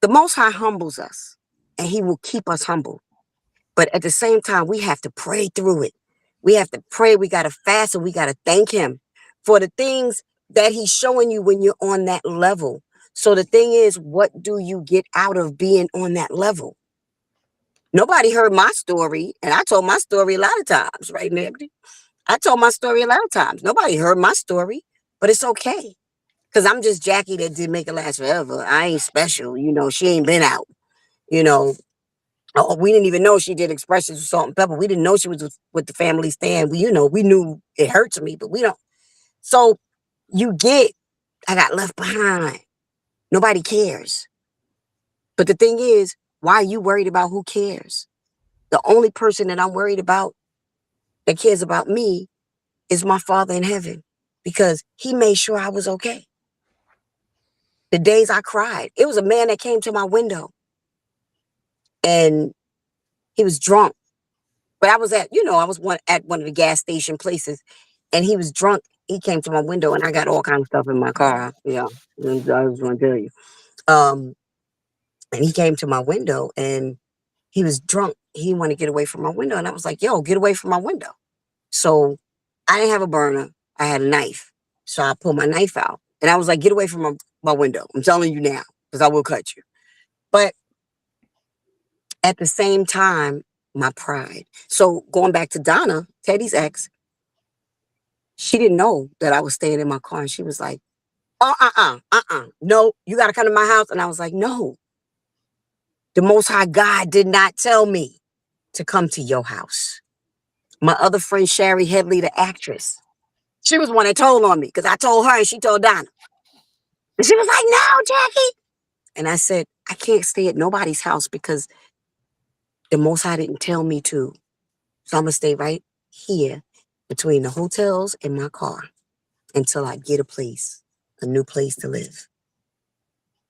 Speaker 4: The Most High humbles us, and He will keep us humble. But at the same time, we have to pray through it. We have to pray. We got to fast, and we got to thank Him for the things that He's showing you when you're on that level. So the thing is, what do you get out of being on that level? Nobody heard my story, and I told my story a lot of times, right, Nancy? I told my story a lot of times. Nobody heard my story, but it's okay, because I'm just Jackie that didn't make it last forever. I ain't special. She ain't been out. Oh, we didn't even know she did expressions with salt and pepper. We didn't know she was with the family stand. We knew it hurts me, but we don't. So I got left behind. Nobody cares. But the thing is, why are you worried about who cares? The only person that I'm worried about that cares about me is my Father in heaven, because He made sure I was okay. The days I cried, it was a man that came to my window, and he was drunk. But I was at one of the gas station places, and he was drunk. He came to my window, and I got all kinds of stuff in my car. Yeah, I was going to tell you. And he came to my window, and he was drunk. He wanted to get away from my window, and I was like, "Yo, get away from my window." So I didn't have a burner. I had a knife, so I pulled my knife out, and I was like, "Get away from my window." I'm telling you now, because I will cut you. But at the same time, my pride. So going back to Donna, Teddy's ex, she didn't know that I was staying in my car, and she was like, no, you got to come to my house. And I was like, no, the Most High God did not tell me to come to your house. My other friend, Sherry Headley, the actress, she was the one that told on me, because I told her and she told Donna. And she was like, no, Jackie. And I said, I can't stay at nobody's house because the Most High didn't tell me to. So I'm going to stay right here between the hotels and my car until I get a new place to live.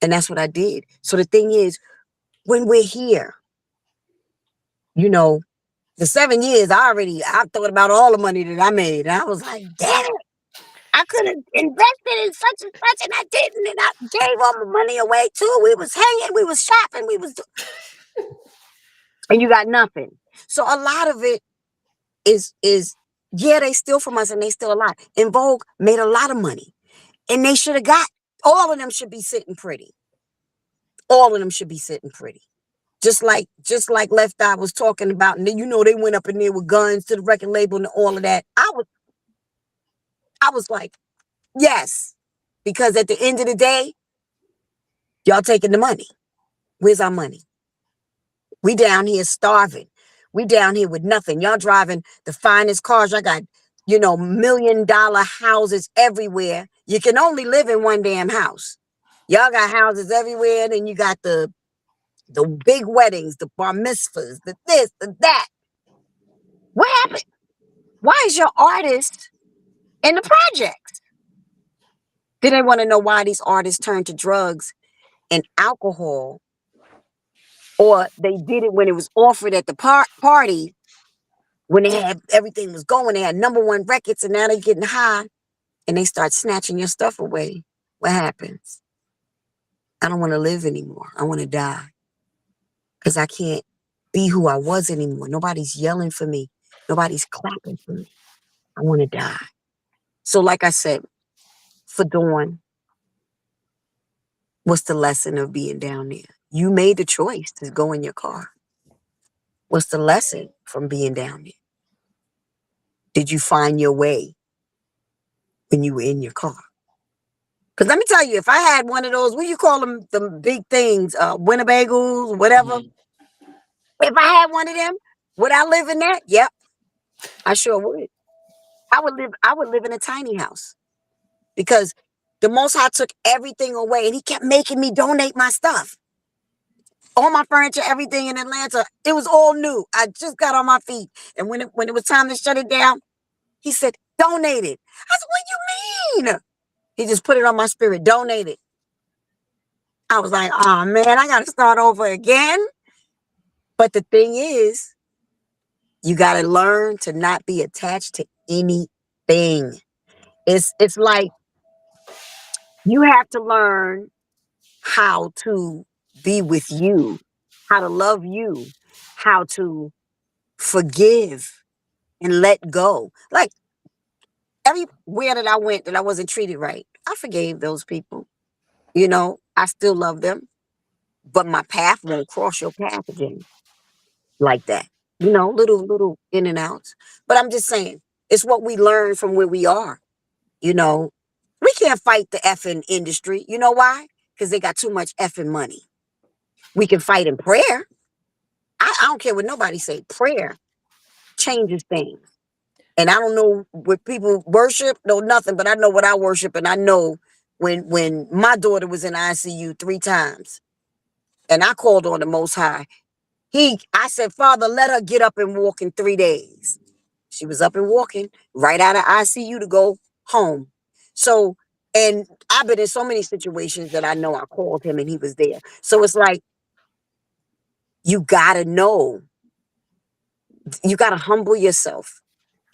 Speaker 4: And that's what I did. So the thing is, when we're here, you know, the 7 years, I thought about all the money that I made. And I was like, damn it, I could have invested in such and such, and I didn't. And I gave all my money away too. We was hanging, we was shopping, and you got nothing. So a lot of it is yeah, they steal from us and they steal a lot. And Vogue made a lot of money. And they should have got, all of them should be sitting pretty. All of them should be sitting pretty. Just like Left Eye was talking about, and then they went up in there with guns to the record label and all of that. I was like, yes, because at the end of the day, y'all taking the money. Where's our money? We down here starving. We down here with nothing. Y'all driving the finest cars. Y'all got, $1 million houses everywhere. You can only live in one damn house. Y'all got houses everywhere. Then you got the big weddings, the bar mitzvahs, the this, the that. What happened? Why is your artist in the projects? Then they want to know why these artists turn to drugs and alcohol, or they did it when it was offered at the party, when they had everything was going. They had #1 records, and now they're getting high, and they start snatching your stuff away. What happens? I don't want to live anymore. I want to die because I can't be who I was anymore. Nobody's yelling for me. Nobody's clapping for me. I want to die. So like I said, for Dawn, what's the lesson of being down there? You made the choice to go in your car. What's the lesson from being down there? Did you find your way when you were in your car? Because let me tell you, if I had one of those, what do you call them, the big things, Winnebagos, whatever. If I had one of them, would I live in that? Yep, I sure would. I would live in a tiny house because the Most High took everything away and he kept making me donate my stuff. All my furniture, everything in Atlanta, it was all new. I just got on my feet. And when it was time to shut it down, he said, donate it. I said, what do you mean? He just put it on my spirit, donate it. I was like, oh man, I got to start over again. But the thing is, you got to learn to not be attached to anything. It's like you have to learn how to be with you, how to love you, how to forgive and let go. Like everywhere that I went that I wasn't treated right, I forgave those people. I still love them, but my path won't cross your path again like that. Little in and outs. But I'm just saying, it's what we learn from where we are. You know, we can't fight the effing industry. You know why? Because they got too much effing money. We can fight in prayer. I don't care what nobody say. Prayer changes things. And I don't know what people worship, no nothing, but I know what I worship. And I know when my daughter was in ICU 3 times and I called on the Most High, I said, Father, let her get up and walk in 3 days. She was up and walking right out of ICU to go home. So, and I've been in so many situations that I know I called him and he was there. So it's like, you gotta know, you gotta humble yourself,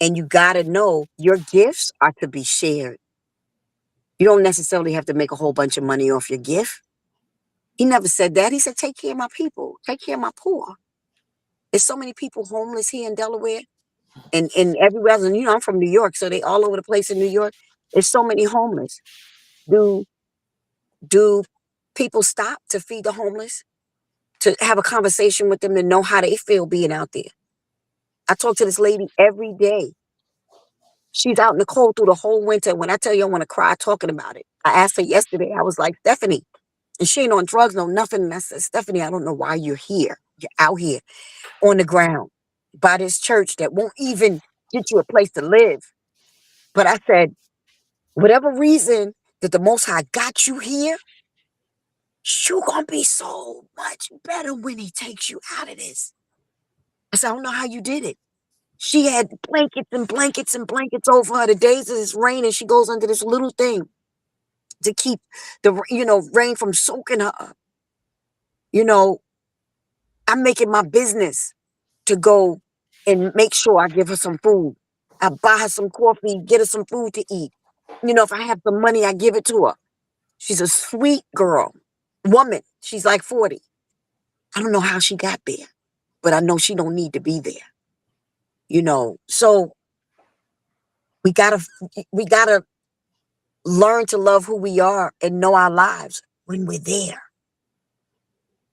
Speaker 4: and you gotta know your gifts are to be shared. You don't necessarily have to make a whole bunch of money off your gift. He never said that. He said, take care of my people, take care of my poor. There's so many people homeless here in Delaware and everywhere else. And I'm from New York, so they all over the place in New York. There's so many homeless. Do people stop to feed the homeless? To have a conversation with them to know how they feel being out there? I talk to this lady every day. She's out in the cold through the whole winter. When I tell you I want to cry talking about it. I asked her yesterday, I was like, Stephanie, and she ain't on drugs, no nothing. And I said, Stephanie, I don't know why you're here. You're out here on the ground by this church that won't even get you a place to live. But I said, whatever reason that the Most High got you here, you're going to be so much better when he takes you out of this. I said, I don't know how you did it. She had blankets and blankets and blankets over her. The days it's raining, she goes under this little thing to keep the, rain from soaking her up. I'm making my business to go and make sure I give her some food. I buy her some coffee, get her some food to eat. If I have some money, I give it to her. She's a sweet girl, woman. She's like 40. I don't know how she got there, but I know she don't need to be there. So we gotta learn to love who we are and know our lives when we're there.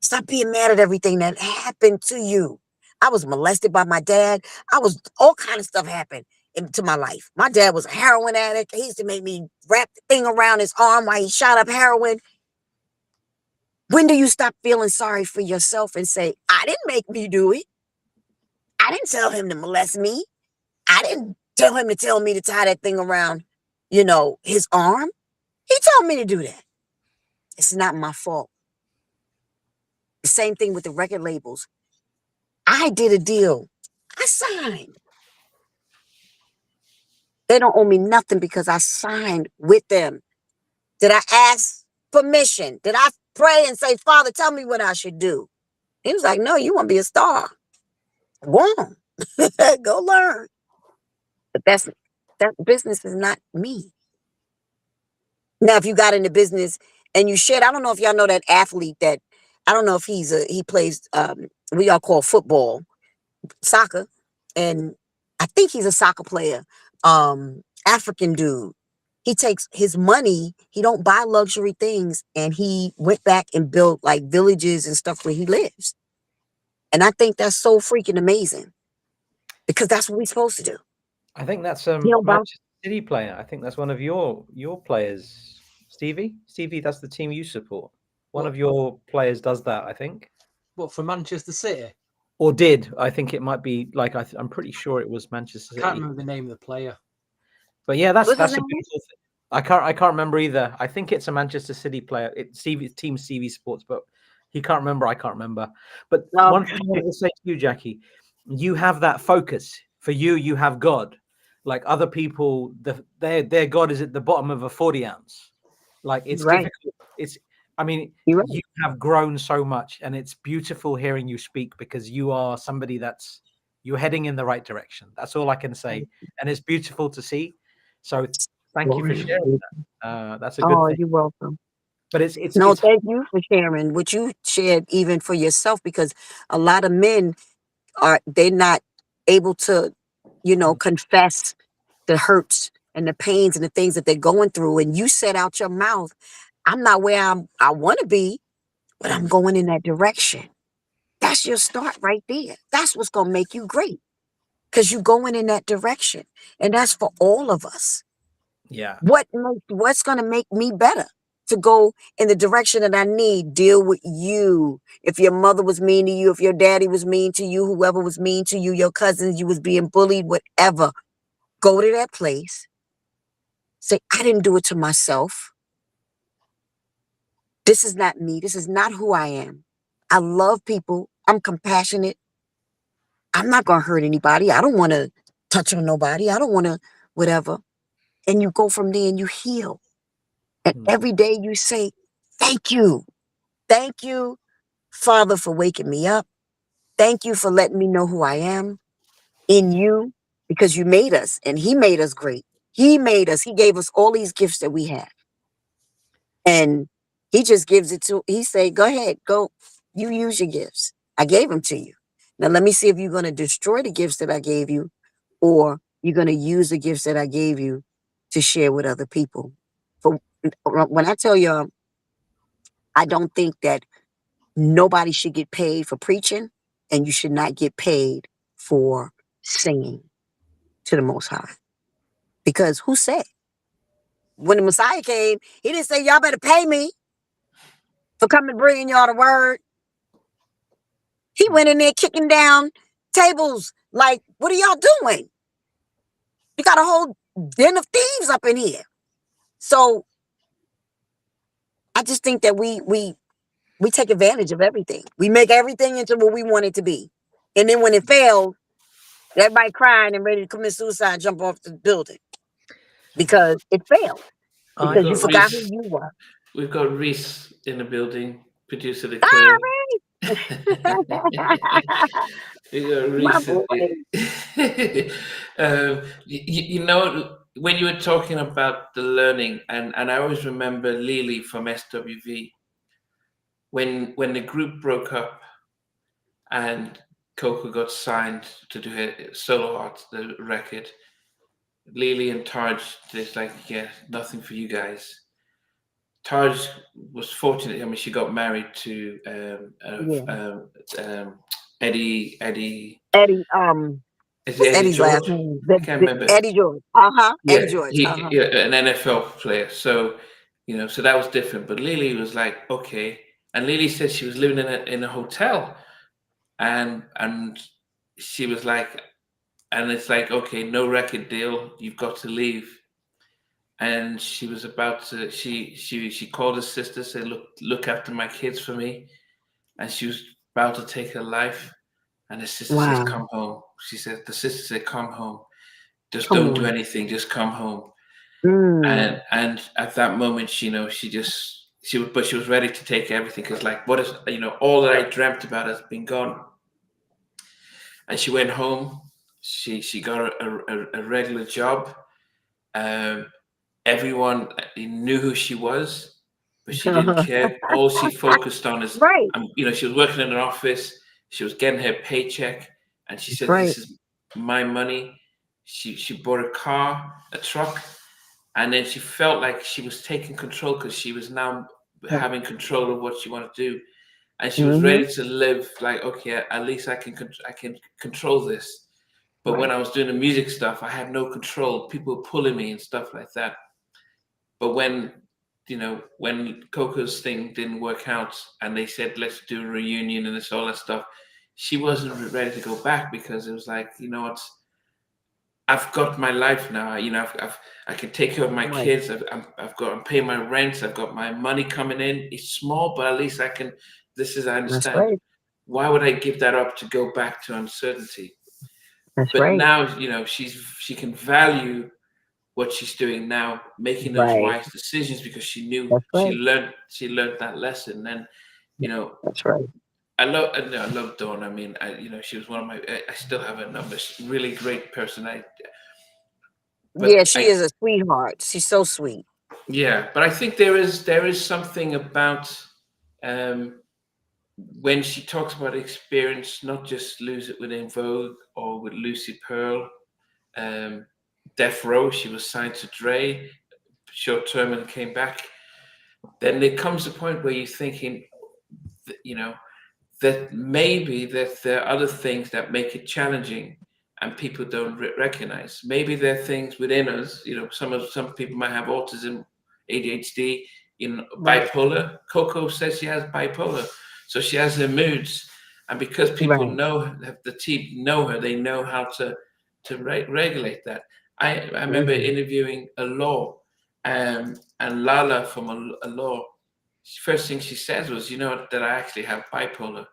Speaker 4: Stop being mad at everything that happened to you. I was molested by my dad. All kind of stuff happened into my life. My dad was a heroin addict. He used to make me wrap the thing around his arm while he shot up heroin. When do you stop feeling sorry for yourself and say, I didn't make me do it. I didn't tell him to molest me. I didn't tell him to tell me to tie that thing around, his arm. He told me to do that. It's not my fault. The same thing with the record labels. I did a deal. I signed. They don't owe me nothing because I signed with them. Did I ask permission? Did I pray and say, Father, tell me what I should do? He was like, no, you want to be a star. Go on. Go learn. But that business is not me. Now, if you got into business and you shared, I don't know if y'all know that athlete that, I don't know if he plays, we all call football, soccer. And I think he's a soccer player, African dude. He takes his money, he don't buy luxury things, and he went back and built like villages and stuff where he lives. And I think that's so freaking amazing because that's what we're supposed to do.
Speaker 3: I think that's
Speaker 4: Bob?
Speaker 3: Manchester City player. I think that's one of your players, Stevie. Stevie, that's the team you support. One of your players does that, I think.
Speaker 2: What, for Manchester City?
Speaker 3: Or did. I think it might be like I'm pretty sure it was Manchester City.
Speaker 2: I can't remember the name of the player.
Speaker 3: But yeah, that's a
Speaker 4: What's his
Speaker 3: beautiful thing. I can't remember either. I think it's a Manchester City player. It's Team Stevie Sports, but he can't remember. I can't remember. But one thing I want to say to you, Jackie, you have that focus. For you, you have God. Like other people, their God is at the bottom of a 40 ounce. Like it's
Speaker 4: Right.
Speaker 3: difficult. I mean,
Speaker 4: You're right.
Speaker 3: you have grown so much, and it's beautiful hearing you speak because you are somebody you're heading in the right direction. That's all I can say, and it's beautiful to see. So thank you for sharing that. That's a good thing.
Speaker 4: You're welcome.
Speaker 3: But it's
Speaker 4: thank you for sharing what you shared even for yourself, because a lot of men they're not able to, confess the hurts and the pains and the things that they're going through. And you said out your mouth, I'm not where I want to be, but I'm going in that direction. That's your start right there. That's what's going to make you great, because you're going in that direction. And that's for all of us.
Speaker 3: Yeah.
Speaker 4: What's going to make me better to go in the direction that I need? Deal with you. If your mother was mean to you, if your daddy was mean to you, whoever was mean to you, your cousins, you was being bullied, whatever, go to that place. Say, I didn't do it to myself. This is not me. This is not who I am. I love people. I'm compassionate. I'm not going to hurt anybody. I don't want to touch on nobody. I don't want to whatever. And you go from there and you heal. And every day you say, thank you. Thank you, Father, for waking me up. Thank you for letting me know who I am in you, because you made us and he made us great. He made us. He gave us all these gifts that we have. And he just gives it he say, go ahead, go. You use your gifts. I gave them to you. Now, let me see if you're going to destroy the gifts that I gave you, or you're going to use the gifts that I gave you to share with other people. For when I tell you, I don't think that nobody should get paid for preaching, and you should not get paid for singing to the Most High. Because who said? When the Messiah came, he didn't say, y'all better pay me for coming bringing y'all the word. He went in there kicking down tables like, what are y'all doing? You got a whole den of thieves up in here. So I just think that we We take advantage of everything. We make everything into what we want it to be. And then when it fails, everybody crying and ready to commit suicide, jump off the building because it failed.
Speaker 1: We've
Speaker 4: Because
Speaker 3: I
Speaker 4: you
Speaker 1: got
Speaker 4: forgot who
Speaker 1: Reese.
Speaker 4: you were.
Speaker 1: We've got Reese in the building, producer the
Speaker 4: Ah,
Speaker 1: Curry. We got
Speaker 4: my
Speaker 1: Reese.
Speaker 4: boy.
Speaker 1: You know, when you were talking about the learning, and I always remember Lily from SWV when the group broke up and Coco got signed to do her solo art, the record. Lily and Taj, there's like, yeah, nothing for you guys. Taj was fortunate. I mean, she got married to
Speaker 4: Yeah.
Speaker 1: Eddie.
Speaker 4: Eddie,
Speaker 1: Is it
Speaker 4: what's
Speaker 1: Eddie
Speaker 4: Eddie's last
Speaker 1: George?
Speaker 4: name?
Speaker 1: I can't remember.
Speaker 4: Eddie George. Uh-huh. Eddie
Speaker 1: Yeah,
Speaker 4: George.
Speaker 1: he
Speaker 4: Uh-huh.
Speaker 1: yeah, an NFL player. So so that was different. But Lily was like, okay, and Lily said she was living in a hotel, and she was like, and it's like, okay, no record deal, you've got to leave. And she was about to. She called her sister, said, look after my kids for me, and she was about to take her life. And the sister says,
Speaker 4: Wow.
Speaker 1: come home. She said, the sister said, come home. Just
Speaker 4: Come
Speaker 1: don't do
Speaker 4: on.
Speaker 1: anything. Just come home.
Speaker 4: Mm.
Speaker 1: And at that moment, but she was ready to take everything because like, what is, all that I dreamt about has been gone. And she went home. She got a regular job. Um, Everyone knew who she was, but she didn't care. All she focused on is,
Speaker 4: Right.
Speaker 1: she was working in an office. She was getting her paycheck, and she said,
Speaker 4: Right.
Speaker 1: "This is my money." She bought a car, a truck, and then she felt like she was taking control because she was now having control of what she wanted to do, and she was
Speaker 4: Mm-hmm.
Speaker 1: ready to live like, okay, at least I can control this. But when
Speaker 4: Right.
Speaker 1: I was doing the music stuff, I had no control. People were pulling me and stuff like that. But when Coco's thing didn't work out and they said, let's do a reunion and this all that stuff, she wasn't ready to go back because it was like, what? I've got my life now. I can take care of my
Speaker 4: Right.
Speaker 1: kids. I'm paying my rent. I've got my money coming in. It's small, but at least I can. This is I
Speaker 4: That's
Speaker 1: understand.
Speaker 4: right.
Speaker 1: Why would I give that up to go back to uncertainty?
Speaker 4: That's
Speaker 1: But
Speaker 4: right.
Speaker 1: now, she can value what she's doing now, making those
Speaker 4: Right.
Speaker 1: wise decisions because she knew
Speaker 4: That's right.
Speaker 1: she learned that lesson. And
Speaker 4: That's right.
Speaker 1: I love Dawn. I mean, she was one of my. I still have her number. She's a really great person.
Speaker 4: Yeah,
Speaker 1: But
Speaker 4: she
Speaker 1: I
Speaker 4: is a sweetheart. She's so sweet.
Speaker 1: Yeah, but I think there is something about um, when she talks about experience, not just lose it within Vogue or with Lucy Pearl, um, Death Row. She was signed to Dre, short term, and came back. Then there comes a point where you're thinking, you know, that maybe that there are other things that make it challenging and people don't recognize. Maybe there are things within us. Some people might have autism, ADHD,
Speaker 4: Right.
Speaker 1: bipolar. Coco says she has bipolar, so she has her moods, and because people
Speaker 4: Right.
Speaker 1: know the team know her, they know how to regulate that. I remember
Speaker 4: Mm-hmm.
Speaker 1: interviewing a law, and Lala from a law. First thing she says was, that I actually have bipolar,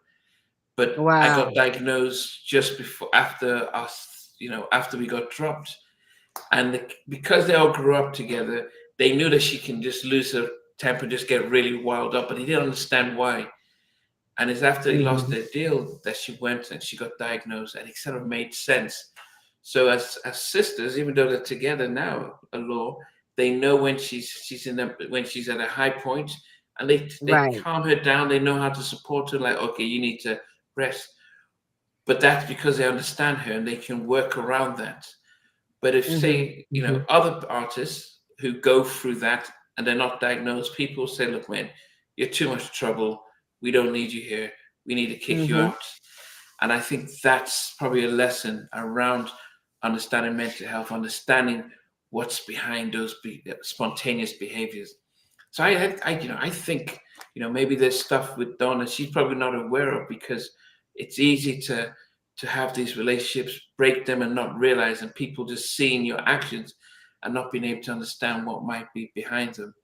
Speaker 1: but I got
Speaker 4: Wow.
Speaker 1: diagnosed just before after us, after we got dropped. And because they all grew up together, they knew that she can just lose her temper, just get really wild up, but they didn't understand why. And it's after they lost
Speaker 4: Mm-hmm.
Speaker 1: their deal that she went and she got diagnosed, and it sort of made sense. So as sisters, even though they're together now, a law, they know when when she's at a high point, and they
Speaker 4: Right.
Speaker 1: calm her down. They know how to support her. Like, okay, you need to rest, but that's because they understand her and they can work around that. But if,
Speaker 4: Mm-hmm.
Speaker 1: say,
Speaker 4: Mm-hmm.
Speaker 1: other artists who go through that and they're not diagnosed, people say, look, man, you're too much trouble. We don't need you here. We need to kick you
Speaker 4: Mm-hmm.
Speaker 1: out. And I think that's probably a lesson around understanding mental health, understanding what's behind those spontaneous behaviors. So I think, maybe there's stuff with Donna she's probably not aware of because it's easy to have these relationships, break them, and not realize, and people just seeing your actions and not being able to understand what might be behind them.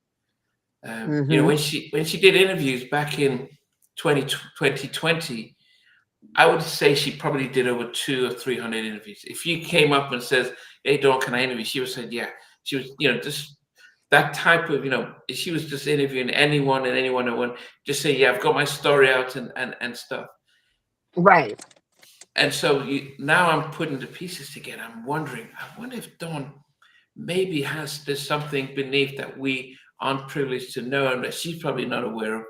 Speaker 4: Mm-hmm.
Speaker 1: When she did interviews back in 2020, I would say she probably did over 200 or 300 interviews. If you came up and says, "Hey, Dawn, can I interview?" She would say, "Yeah." She was, just that type of, she was just interviewing anyone and anyone who would just say, "Yeah, I've got my story out," and stuff.
Speaker 4: Right.
Speaker 1: And so now I'm putting the pieces together. I'm wondering, I wonder if Dawn maybe there's something beneath that we aren't privileged to know and that she's probably not aware of.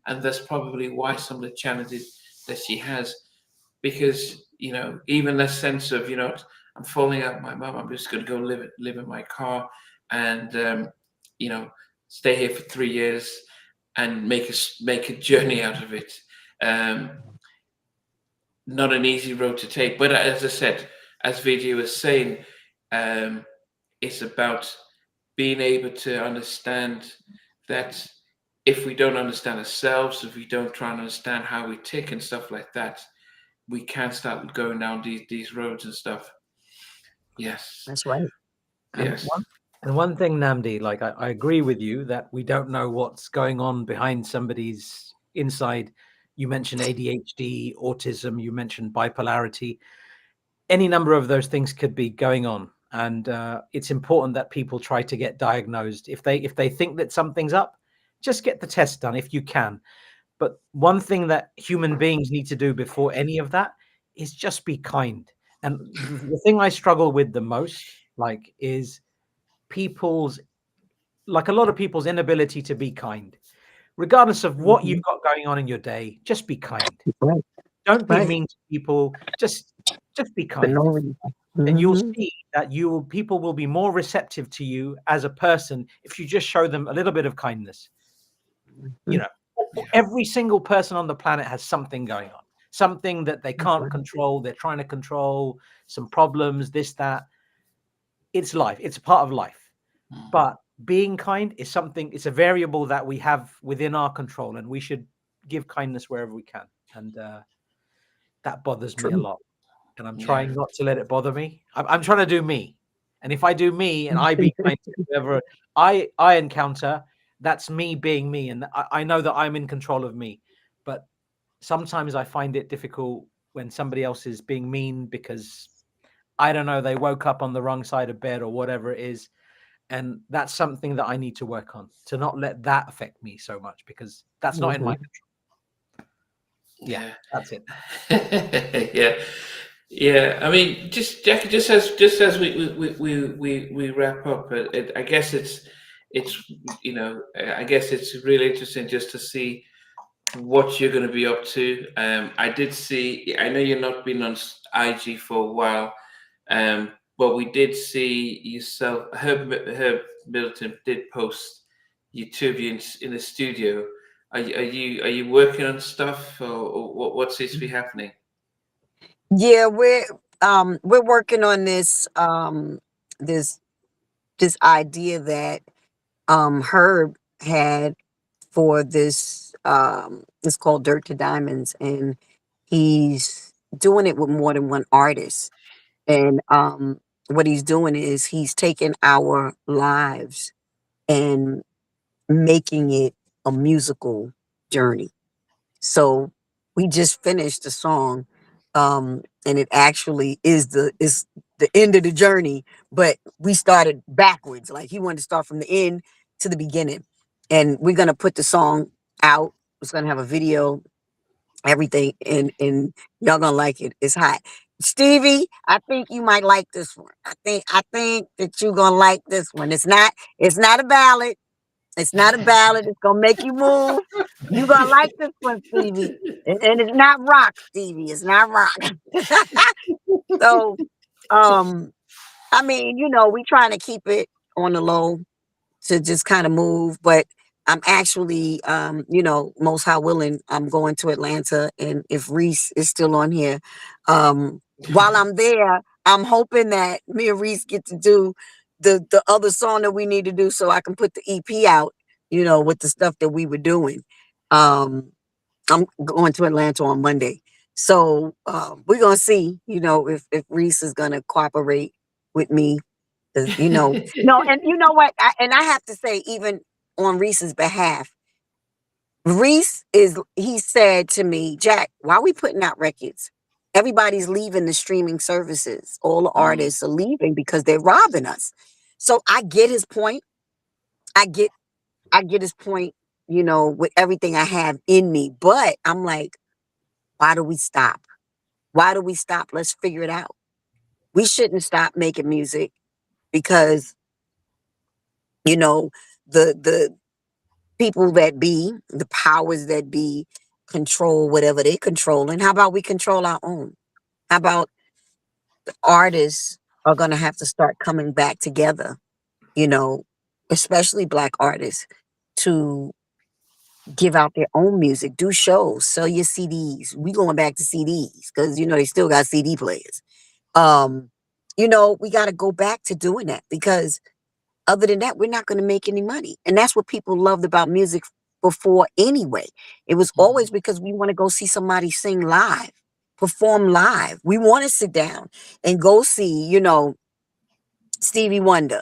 Speaker 1: And that's probably why some of the challenges that she has, because, even the sense of, I'm falling out with my mum, I'm just going to go live in my car and, stay here for 3 years and make a journey out of it. Not an easy road to take, but as I said, as Vijay was saying, it's about being able to understand that if we don't understand ourselves, if we don't try and understand how we tick and stuff like that, we can start going down these roads and stuff. Yes.
Speaker 4: That's right.
Speaker 3: And
Speaker 1: Yes.
Speaker 3: one thing, Namdi, like I agree with you that we don't know what's going on behind somebody's inside. You mentioned ADHD, autism, you mentioned bipolarity. Any number of those things could be going on. And it's important that people try to get diagnosed. If they think that something's up, just get the test done if you can. But one thing that human beings need to do before any of that is just be kind. And the thing I struggle with the most, is a lot of people's inability to be kind. Regardless of what you've got going on in your day, just be kind.
Speaker 4: Right.
Speaker 3: Don't be
Speaker 4: Right.
Speaker 3: mean to people. Just be
Speaker 4: For
Speaker 3: kind.
Speaker 4: no reason.
Speaker 3: And you'll
Speaker 4: Mhm.
Speaker 3: see that people will be more receptive to you as a person if you just show them a little bit of kindness. You know, every single person on the planet has something going on, something that they can't control. They're trying to control some problems, this, that. It's life. It's a part of life. But being kind is something, it's a variable that we have within our control, and we should give kindness wherever we can. And that bothers me a
Speaker 4: True.
Speaker 3: lot. And I'm
Speaker 1: Yeah.
Speaker 3: trying not to let it bother me. I'm trying to do me. And if I do me and I be kind to whoever I encounter, that's me being me. And I know that I'm in control of me. But sometimes I find it difficult when somebody else is being mean because, I don't know, they woke up on the wrong side of bed or whatever it is. And that's something that I need to work on, to not let that affect me so much, because that's not in my control. Yeah, that's it.
Speaker 1: Yeah. Yeah, I mean, Jackie, just as we wrap up, I guess it's I guess it's really interesting just to see what you're going to be up to. I did see. I know you've not been on IG for a while, but we did see yourself. Herb Middleton did post you two of you in the studio. Are you working on stuff, or what seems to be happening?
Speaker 4: Yeah, we're working on this this idea that Herb had for this it's called Dirt to Diamonds, and he's doing it with more than one artist. And what he's doing is he's taking our lives and making it a musical journey. So we just finished a song, and it actually is the end of the journey, but we started backwards. Like he wanted to start from the end to the beginning. And we're gonna put the song out. It's gonna have a video, everything, and y'all gonna like it. It's hot. Stevie, I think you might like this one. I think that you're gonna like this one. It's not a ballad. It's not a ballad. It's gonna make you move. You gonna like this one, Stevie. And it's not rock, Stevie. It's not rock. So, um, I mean, we trying to keep it on the low to just kind of move. But I'm actually, most high willing, I'm going to Atlanta, and if Reese is still on here, while I'm there, I'm hoping that me and Reese get to do the other song that we need to do, so I can put the EP out, with the stuff that we were doing. I'm going to Atlanta on Monday, so we're gonna see, if Reese is gonna cooperate with me. 'Cause, no, and you know what? I have to say, even on Reese's behalf, Reese he said to me, Jack, why are we putting out records? Everybody's leaving the streaming services. All the
Speaker 1: Mm,
Speaker 4: artists are leaving because they're robbing us. So I get his point. I get I get his point, with everything I have in me. But I'm like, why do we stop? Why do we stop? Let's figure it out. We shouldn't stop making music because, you know, the people that be, the powers that be control whatever they control. And how about we control our own? How about artists are gonna have to start coming back together, you know, especially black artists, to give out their own music, do shows, sell your CDs. We going back to CDs because they still got CD players. Um, we got to go back to doing that because other than that, we're not going to make any money. And that's what people loved about music before anyway. It was
Speaker 1: mm,
Speaker 4: always because we want to go see somebody sing live, perform live. We want to sit down and go see, Stevie Wonder.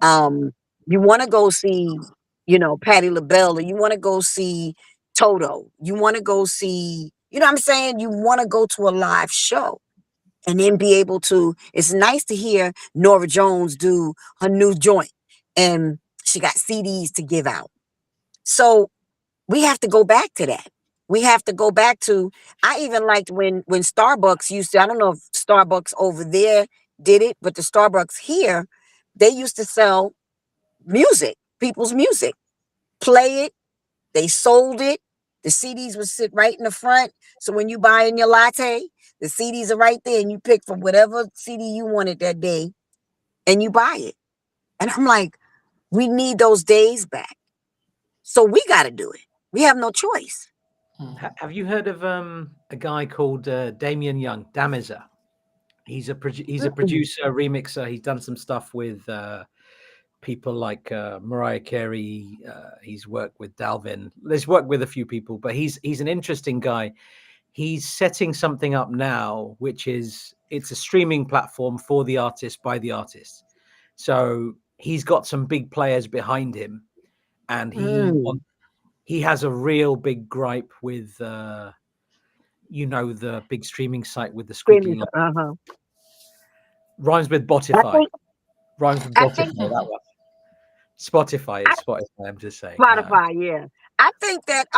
Speaker 4: Um, you want to go see, Patti LaBelle, or you want to go see Toto. You want to go see, you know what I'm saying? You want to go to a live show and then be able to. It's nice to hear Nora Jones do her new joint, and she got CDs to give out. So we have to go back to that. We have to go back to. I even liked when Starbucks used to. I don't know if Starbucks over there did it, but the Starbucks here, they used to sell music, people's music, play it. They sold it. The CDs would sit right in the front. So when you buy in your latte, the CDs are right there, and you pick from whatever CD you wanted that day, and you buy it. And I'm like, we need those days back. So we got to do it. We have no choice.
Speaker 1: mm.
Speaker 3: Have you heard of a guy called Damien Young, Damizer? He's a
Speaker 4: Mm-mm.
Speaker 3: producer, remixer. He's done some stuff with people like Mariah Carey. He's worked with Dalvin. He's worked with a few people, but he's an interesting guy. He's setting something up now, which is it's a streaming platform for the artist by the artist. So he's got some big players behind him, and
Speaker 4: Mm.
Speaker 3: he has a real big gripe with the big streaming site with the
Speaker 4: Screaming.
Speaker 3: squiggly line.
Speaker 4: Uh-huh.
Speaker 3: Rhymes with
Speaker 4: I
Speaker 3: Spotify.
Speaker 4: think,
Speaker 3: Rhymes with
Speaker 4: I
Speaker 3: Spotify.
Speaker 4: think
Speaker 3: That one. Spotify.
Speaker 4: I,
Speaker 3: It's Spotify. I'm just saying.
Speaker 4: Spotify, yeah. I think that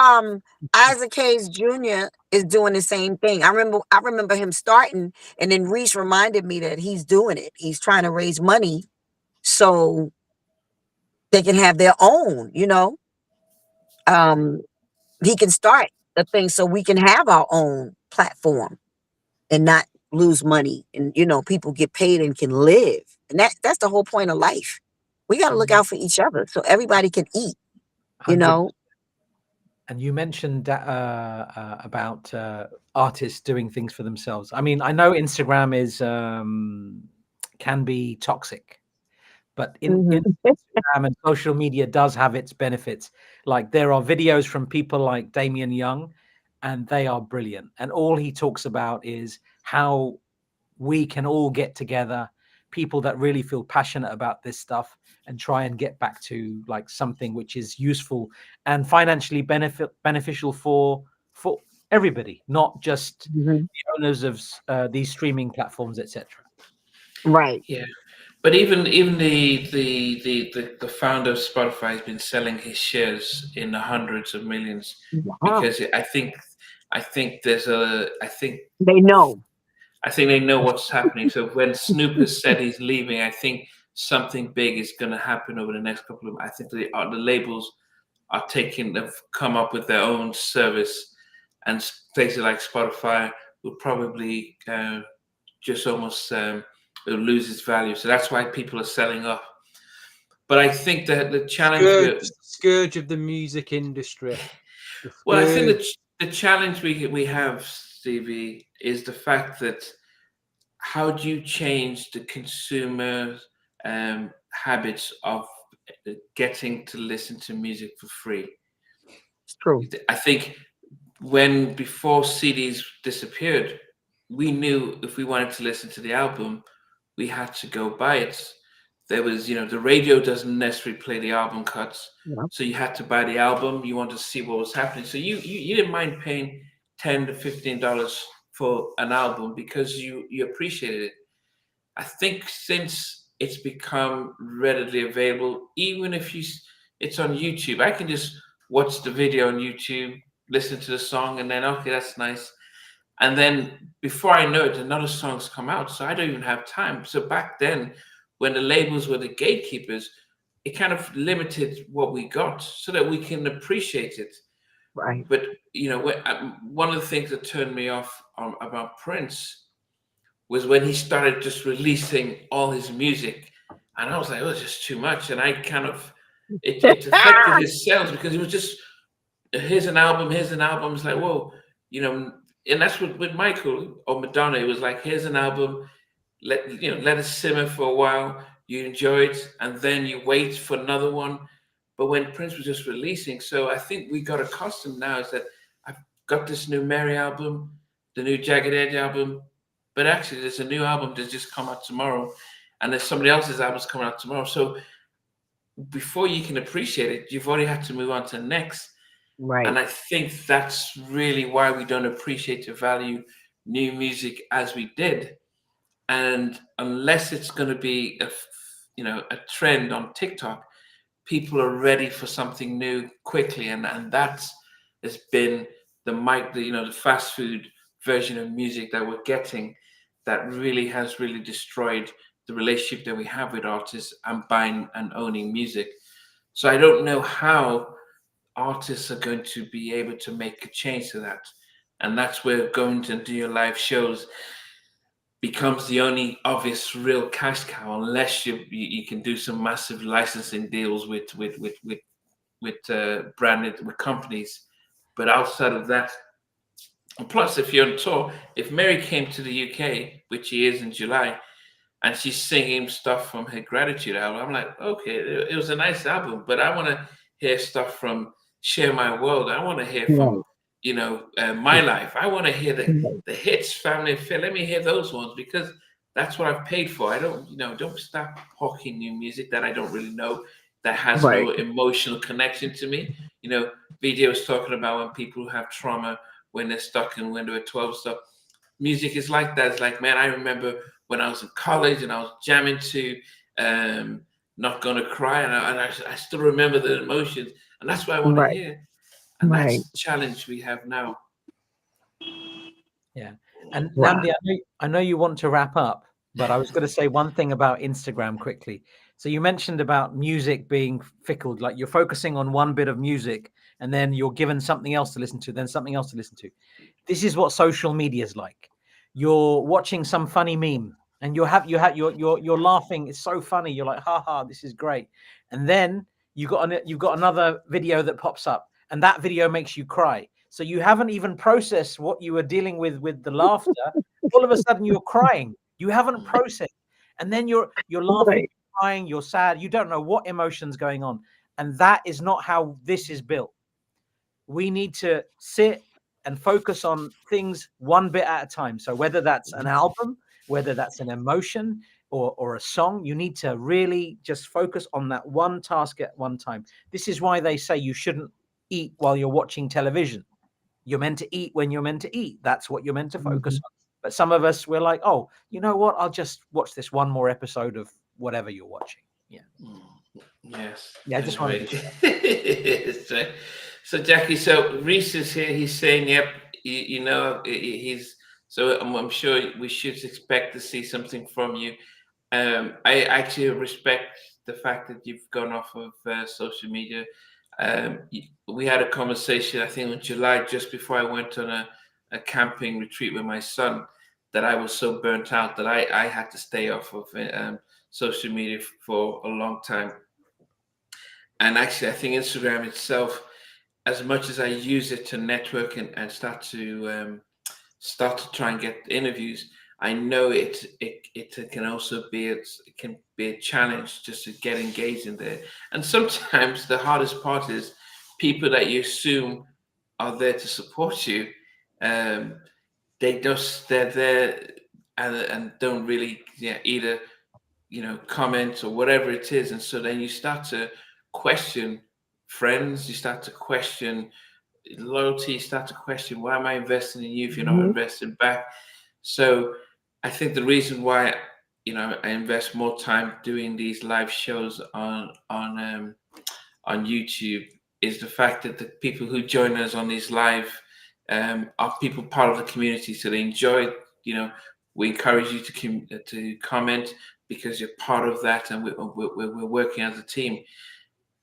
Speaker 4: Isaac Hayes Jr. is doing the same thing. I remember him starting, and then Reese reminded me that he's doing it. He's trying to raise money so they can have their own. Um, he can start the thing so we can have our own platform and not lose money, and people get paid and can live. And that's the whole point of life. We got to look
Speaker 3: And
Speaker 4: out for each other so everybody can eat, you
Speaker 3: 100.
Speaker 4: know.
Speaker 3: And you mentioned about artists doing things for themselves. I mean, I know Instagram is can be toxic, but in
Speaker 4: Mhm.
Speaker 3: Instagram and social media does have its benefits. Like there are videos from people like Damien Young, and they are brilliant. And all he talks about is how we can all get together, people that really feel passionate about this stuff, and try and get back to like something which is useful and financially beneficial for everybody, not just
Speaker 4: Mhm.
Speaker 3: the owners of these streaming platforms, etc.
Speaker 4: Right.
Speaker 1: Yeah, but even the founder of Spotify has been selling his shares in the hundreds of millions
Speaker 4: Wow.
Speaker 1: because I think there's a
Speaker 4: They know.
Speaker 1: I think they know what's happening. So when Snoop has said he's leaving, I think something big is going to happen over the next couple of. I think the labels are taking. They've come up with their own service, and places like Spotify will probably just almost it'll lose its value. So that's why people are selling up. But I think that the challenge
Speaker 2: Scourge of the music industry. The
Speaker 1: well, I think
Speaker 2: scourge.
Speaker 1: the challenge we have, Stevie, is the fact that how do you change the consumer habits of getting to listen to music for free?
Speaker 4: It's true.
Speaker 1: I think when before CDs disappeared, we knew if we wanted to listen to the album, we had to go buy it. there was, the radio doesn't necessarily play the album cuts,
Speaker 4: Yeah.
Speaker 1: so you had to buy the album. You want to see what was happening, so you didn't mind paying $10 to $15 for an album because you appreciated it. I think since it's become readily available, even if it's on YouTube, I can just watch the video on YouTube, listen to the song, and then okay, that's nice. And then before I know it, another song's come out, so I don't even have time. So back then, when the labels were the gatekeepers, it kind of limited what we got so that we can appreciate it.
Speaker 4: Right.
Speaker 1: But one of the things that turned me off about Prince was when he started just releasing all his music, and I was like, oh, it's just too much, and I kind of it affected his sales because it was just here's an album, here's an album. It's like, whoa, and that's what with Michael or Madonna, it was like, here's an album, let it simmer for a while, you enjoy it, and then you wait for another one. But when Prince was just releasing, so I think we got accustomed now is that I've got this new Mary album, the new Jagged Edge album, but actually there's a new album that's just come out tomorrow, and there's somebody else's album's coming out tomorrow. So before you can appreciate it, you've already had to move on to the next.
Speaker 4: Right.
Speaker 1: And I think that's really why we don't appreciate or value new music as we did. And unless it's going to be a trend on TikTok, people are ready for something new quickly, and that has been the fast food version of music that we're getting that really has really destroyed the relationship that we have with artists and buying and owning music. So I don't know how artists are going to be able to make a change to that, and that's where going to do your live shows becomes the only obvious real cash cow, unless you can do some massive licensing deals with branded with companies. But outside of that, and plus, if you're on tour, if Mary came to the UK, which she is in July, and she's singing stuff from her Gratitude album, I'm like, okay, it was a nice album, but I want to hear stuff from Share My World. I want to hear from, My Life. I want to hear the hits, Family Affair. Let me hear those ones because that's what I've paid for. I don't start hawking new music that I don't really know, that has
Speaker 4: Right.
Speaker 1: no emotional connection to me. Video is talking about when people have trauma, when they're stuck in window 12 stuff. Music is like that. It's like, man, I remember when I was in college and I was jamming to Not Gonna Cry, and I still remember the emotions, and that's what I want to
Speaker 4: Right.
Speaker 1: hear. And
Speaker 4: Right.
Speaker 1: that's the challenge we have now.
Speaker 3: Yeah. And
Speaker 4: Wow.
Speaker 3: Namdi, I know you want to wrap up, but I was going to say one thing about Instagram quickly. So you mentioned about music being fickle, like you're focusing on one bit of music and then you're given something else to listen to, then something else to listen to. This is what social media is like. You're watching some funny meme and you're laughing. It's so funny. You're like, ha ha, this is great. And then you've got another video that pops up, and that video makes you cry. So you haven't even processed what you were dealing with the laughter. All of a sudden you're crying. You haven't processed. And then you're laughing,
Speaker 4: Right.
Speaker 3: crying, you're sad. You don't know what emotion's going on. And that is not how this is built. We need to sit and focus on things one bit at a time. So whether that's an album, whether that's an emotion or a song, you need to really just focus on that one task at one time. This is why they say you shouldn't eat while you're watching television. You're meant to eat when you're meant to eat. That's what you're meant to focus on. But some of us, we're like, oh, you know what? I'll just watch this one more episode of whatever you're watching. Yeah.
Speaker 1: Yes.
Speaker 3: Yeah, I just wanted
Speaker 1: to. So Jackie, so Reese is here. He's saying, "Yep, he's." So I'm sure we should expect to see something from you. I actually respect the fact that you've gone off of social media. We had a conversation, I think, in July, just before I went on a camping retreat with my son, that I was so burnt out that I had to stay off of social media for a long time. And actually, I think Instagram itself, as much as I use it to network and start to try and get interviews, I know it can also be it can be a challenge just to get engaged in there. And sometimes the hardest part is people that you assume are there to support you. They're there and don't really either comments or whatever it is. And so then you start to question friends, you start to question loyalty, you start to question, why am I investing in you if you're not
Speaker 4: Mhm.
Speaker 1: investing back? So I think the reason why I invest more time doing these live shows on YouTube is the fact that the people who join us on these live are people part of the community, so they enjoy. We encourage you to comment because you're part of that, and we're working as a team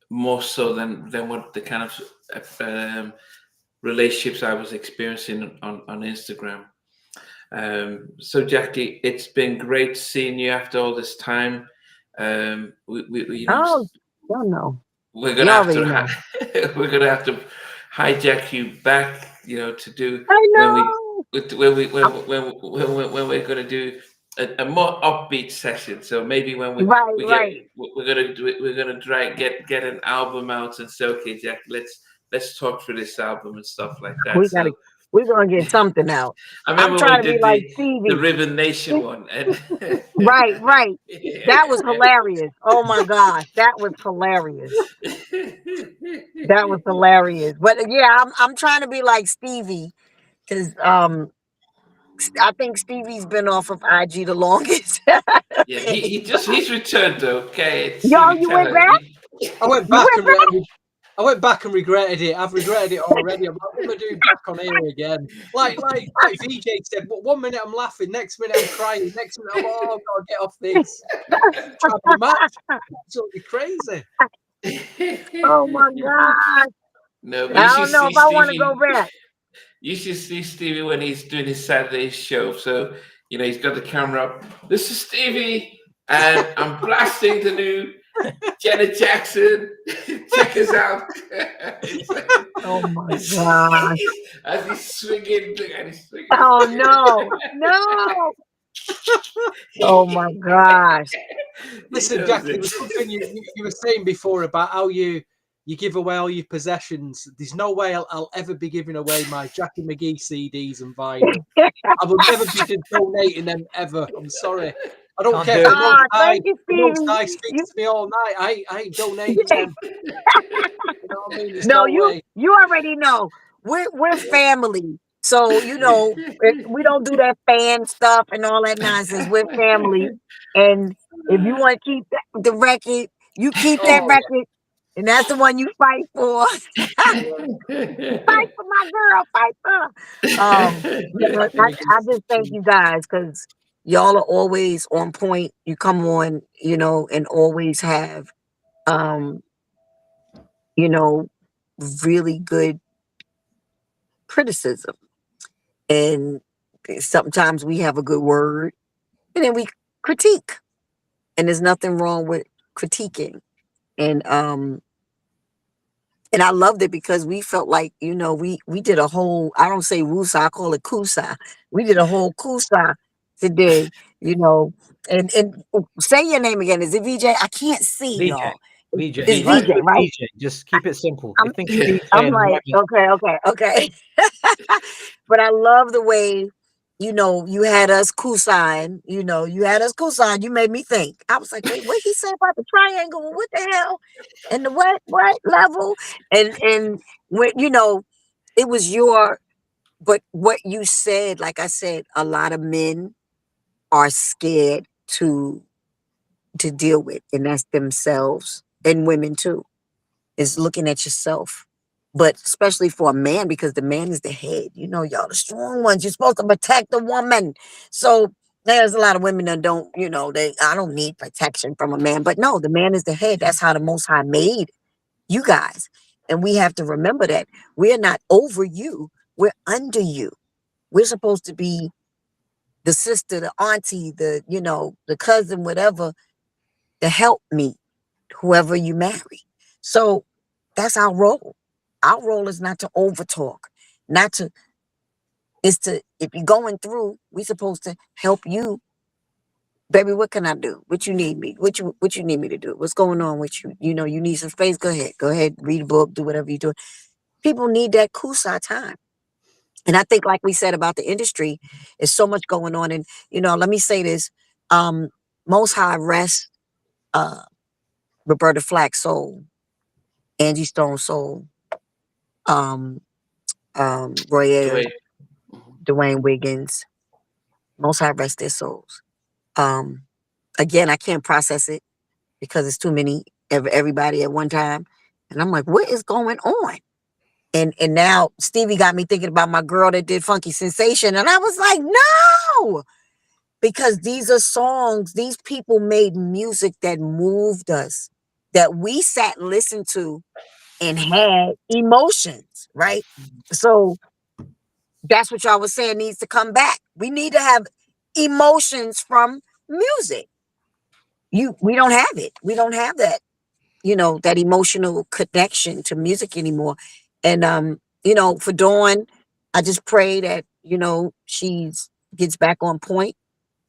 Speaker 1: more so than what the kind of relationships I was experiencing on Instagram. So Jackie, it's been great seeing you after all this time.
Speaker 4: Oh, y'all know.
Speaker 1: We're
Speaker 4: You
Speaker 1: gonna have
Speaker 4: already
Speaker 1: to
Speaker 4: know.
Speaker 1: we're gonna have to hijack you back, to do
Speaker 4: I
Speaker 1: when we
Speaker 4: know.
Speaker 1: when we're gonna do a more upbeat session. So maybe when
Speaker 4: Right,
Speaker 1: we get
Speaker 4: right.
Speaker 1: we're gonna do it, we're gonna try get an album out and say, okay, Jack, let's talk through this album and stuff like that.
Speaker 4: We gotta.
Speaker 1: So
Speaker 4: We're gonna get something out.
Speaker 1: I
Speaker 4: I'm
Speaker 1: remember we
Speaker 4: trying to be
Speaker 1: did
Speaker 4: like
Speaker 1: the
Speaker 4: Stevie.
Speaker 1: Ribbon Nation one, and
Speaker 4: Right, right. That was hilarious. Oh my gosh, that was hilarious. That was hilarious. But yeah, I'm trying to be like Stevie because I think Stevie's been off of IG the longest.
Speaker 1: yeah, he's returned though. Okay,
Speaker 4: Yo,
Speaker 1: Stevie
Speaker 4: you went
Speaker 1: Teller.
Speaker 4: back?
Speaker 2: I went
Speaker 4: You
Speaker 2: back
Speaker 4: went
Speaker 2: and I went back and regretted it. I've regretted it already. I'm not going to do back on here again. Like VJ said, but 1 minute I'm laughing, next minute I'm crying, next minute I'm God, get off this. Drive me mad. Absolutely crazy.
Speaker 4: Oh my God.
Speaker 1: No, but
Speaker 4: I
Speaker 1: you should
Speaker 4: don't know
Speaker 1: see
Speaker 4: if I want to go
Speaker 1: Stevie.
Speaker 4: back.
Speaker 1: You should see Stevie when he's doing his Saturday show. So, he's got the camera up. This is Stevie, and I'm blasting the new Janet Jackson. Check us out. It's like,
Speaker 4: Oh my gosh.
Speaker 1: as he's swinging, and he's swinging.
Speaker 4: Oh no. No. Oh my gosh.
Speaker 2: Listen, Jackie, it was something you were saying before about how you give away all your possessions. There's no way I'll ever be giving away my Jackie McGee CDs and vinyl. I will never be donating them ever. I'm sorry. I don't
Speaker 3: Can't
Speaker 2: care
Speaker 3: do
Speaker 2: if
Speaker 3: it.
Speaker 4: Thank you,
Speaker 2: the most
Speaker 4: Stevie.
Speaker 2: high speaks to me all night. I ain't donating them. You know what I mean? There's
Speaker 4: No,
Speaker 2: no way.
Speaker 4: you already know. We're family. So, we don't do that fan stuff and all that nonsense. We're family. And if you want to keep the record, you keep that
Speaker 2: Oh
Speaker 4: record. And that's the one you fight for. Fight for my girl. Fight for her. But
Speaker 2: yeah.
Speaker 4: I just thank you guys because y'all are always on point. You come on, and always have um, you know, really good criticism. And sometimes we have a good word and then we critique. And there's nothing wrong with critiquing. And I loved it because we felt like, we did a whole, I don't say woosah, I call it kusa. We did a whole kusa today, you know. And say your name again. Is it VJ? I can't see
Speaker 3: VJ.
Speaker 4: y'all.
Speaker 3: VJ.
Speaker 4: It's
Speaker 3: Like
Speaker 4: VJ,
Speaker 3: with
Speaker 4: right?
Speaker 3: VJ. Just keep it simple.
Speaker 4: I'm
Speaker 3: You think of VJ
Speaker 4: I'm
Speaker 3: and
Speaker 4: like,
Speaker 3: Rabbit.
Speaker 4: okay. But I love the way, you had us cosign, you had us cosign. You made me think. I was like, wait, what he said about the triangle? What the hell? And the what level? And when, it was but what you said, like I said, a lot of men are scared to deal with, and that's themselves, and women too, is looking at yourself. But especially for a man, because the man is the head. Y'all the strong ones. You're supposed to protect the woman. So there's a lot of women that don't, I don't need protection from a man. But no, the man is the head. That's how the Most High made you guys. And we have to remember that we're not over you. We're under you. We're supposed to be the sister, the auntie, the cousin, whatever, the help me, whoever you marry. So that's our role. Our role is not to overtalk, not to, is to, if you're going through, we supposed to help you. Baby, what can I do? What you need me? What you need me to do? What's going on with you? You need some space. Go ahead. Go ahead. Read a book. Do whatever you do. People need that kusa time. And I think, like we said about the industry, there's so much going on. And, let me say this. Um, Most High rest uh, Roberta Flack's soul, Angie Stone's soul, um, Roy Ayers,
Speaker 1: Dwayne. Mhm.
Speaker 4: Dwayne Wiggins. Most High rest their souls. Um, Again, I can't process it because it's too many everybody at one time, and I'm like, what is going on? And now Stevie got me thinking about my girl that did Funky Sensation, and I was like, no, because these are songs. These people made music that moved us, that we sat and listened to and had emotions, right? So that's what y'all was saying needs to come back. We need to have emotions from music. We don't have it. We don't have that, that emotional connection to music anymore. And for Dawn, I just pray that, she's gets back on point.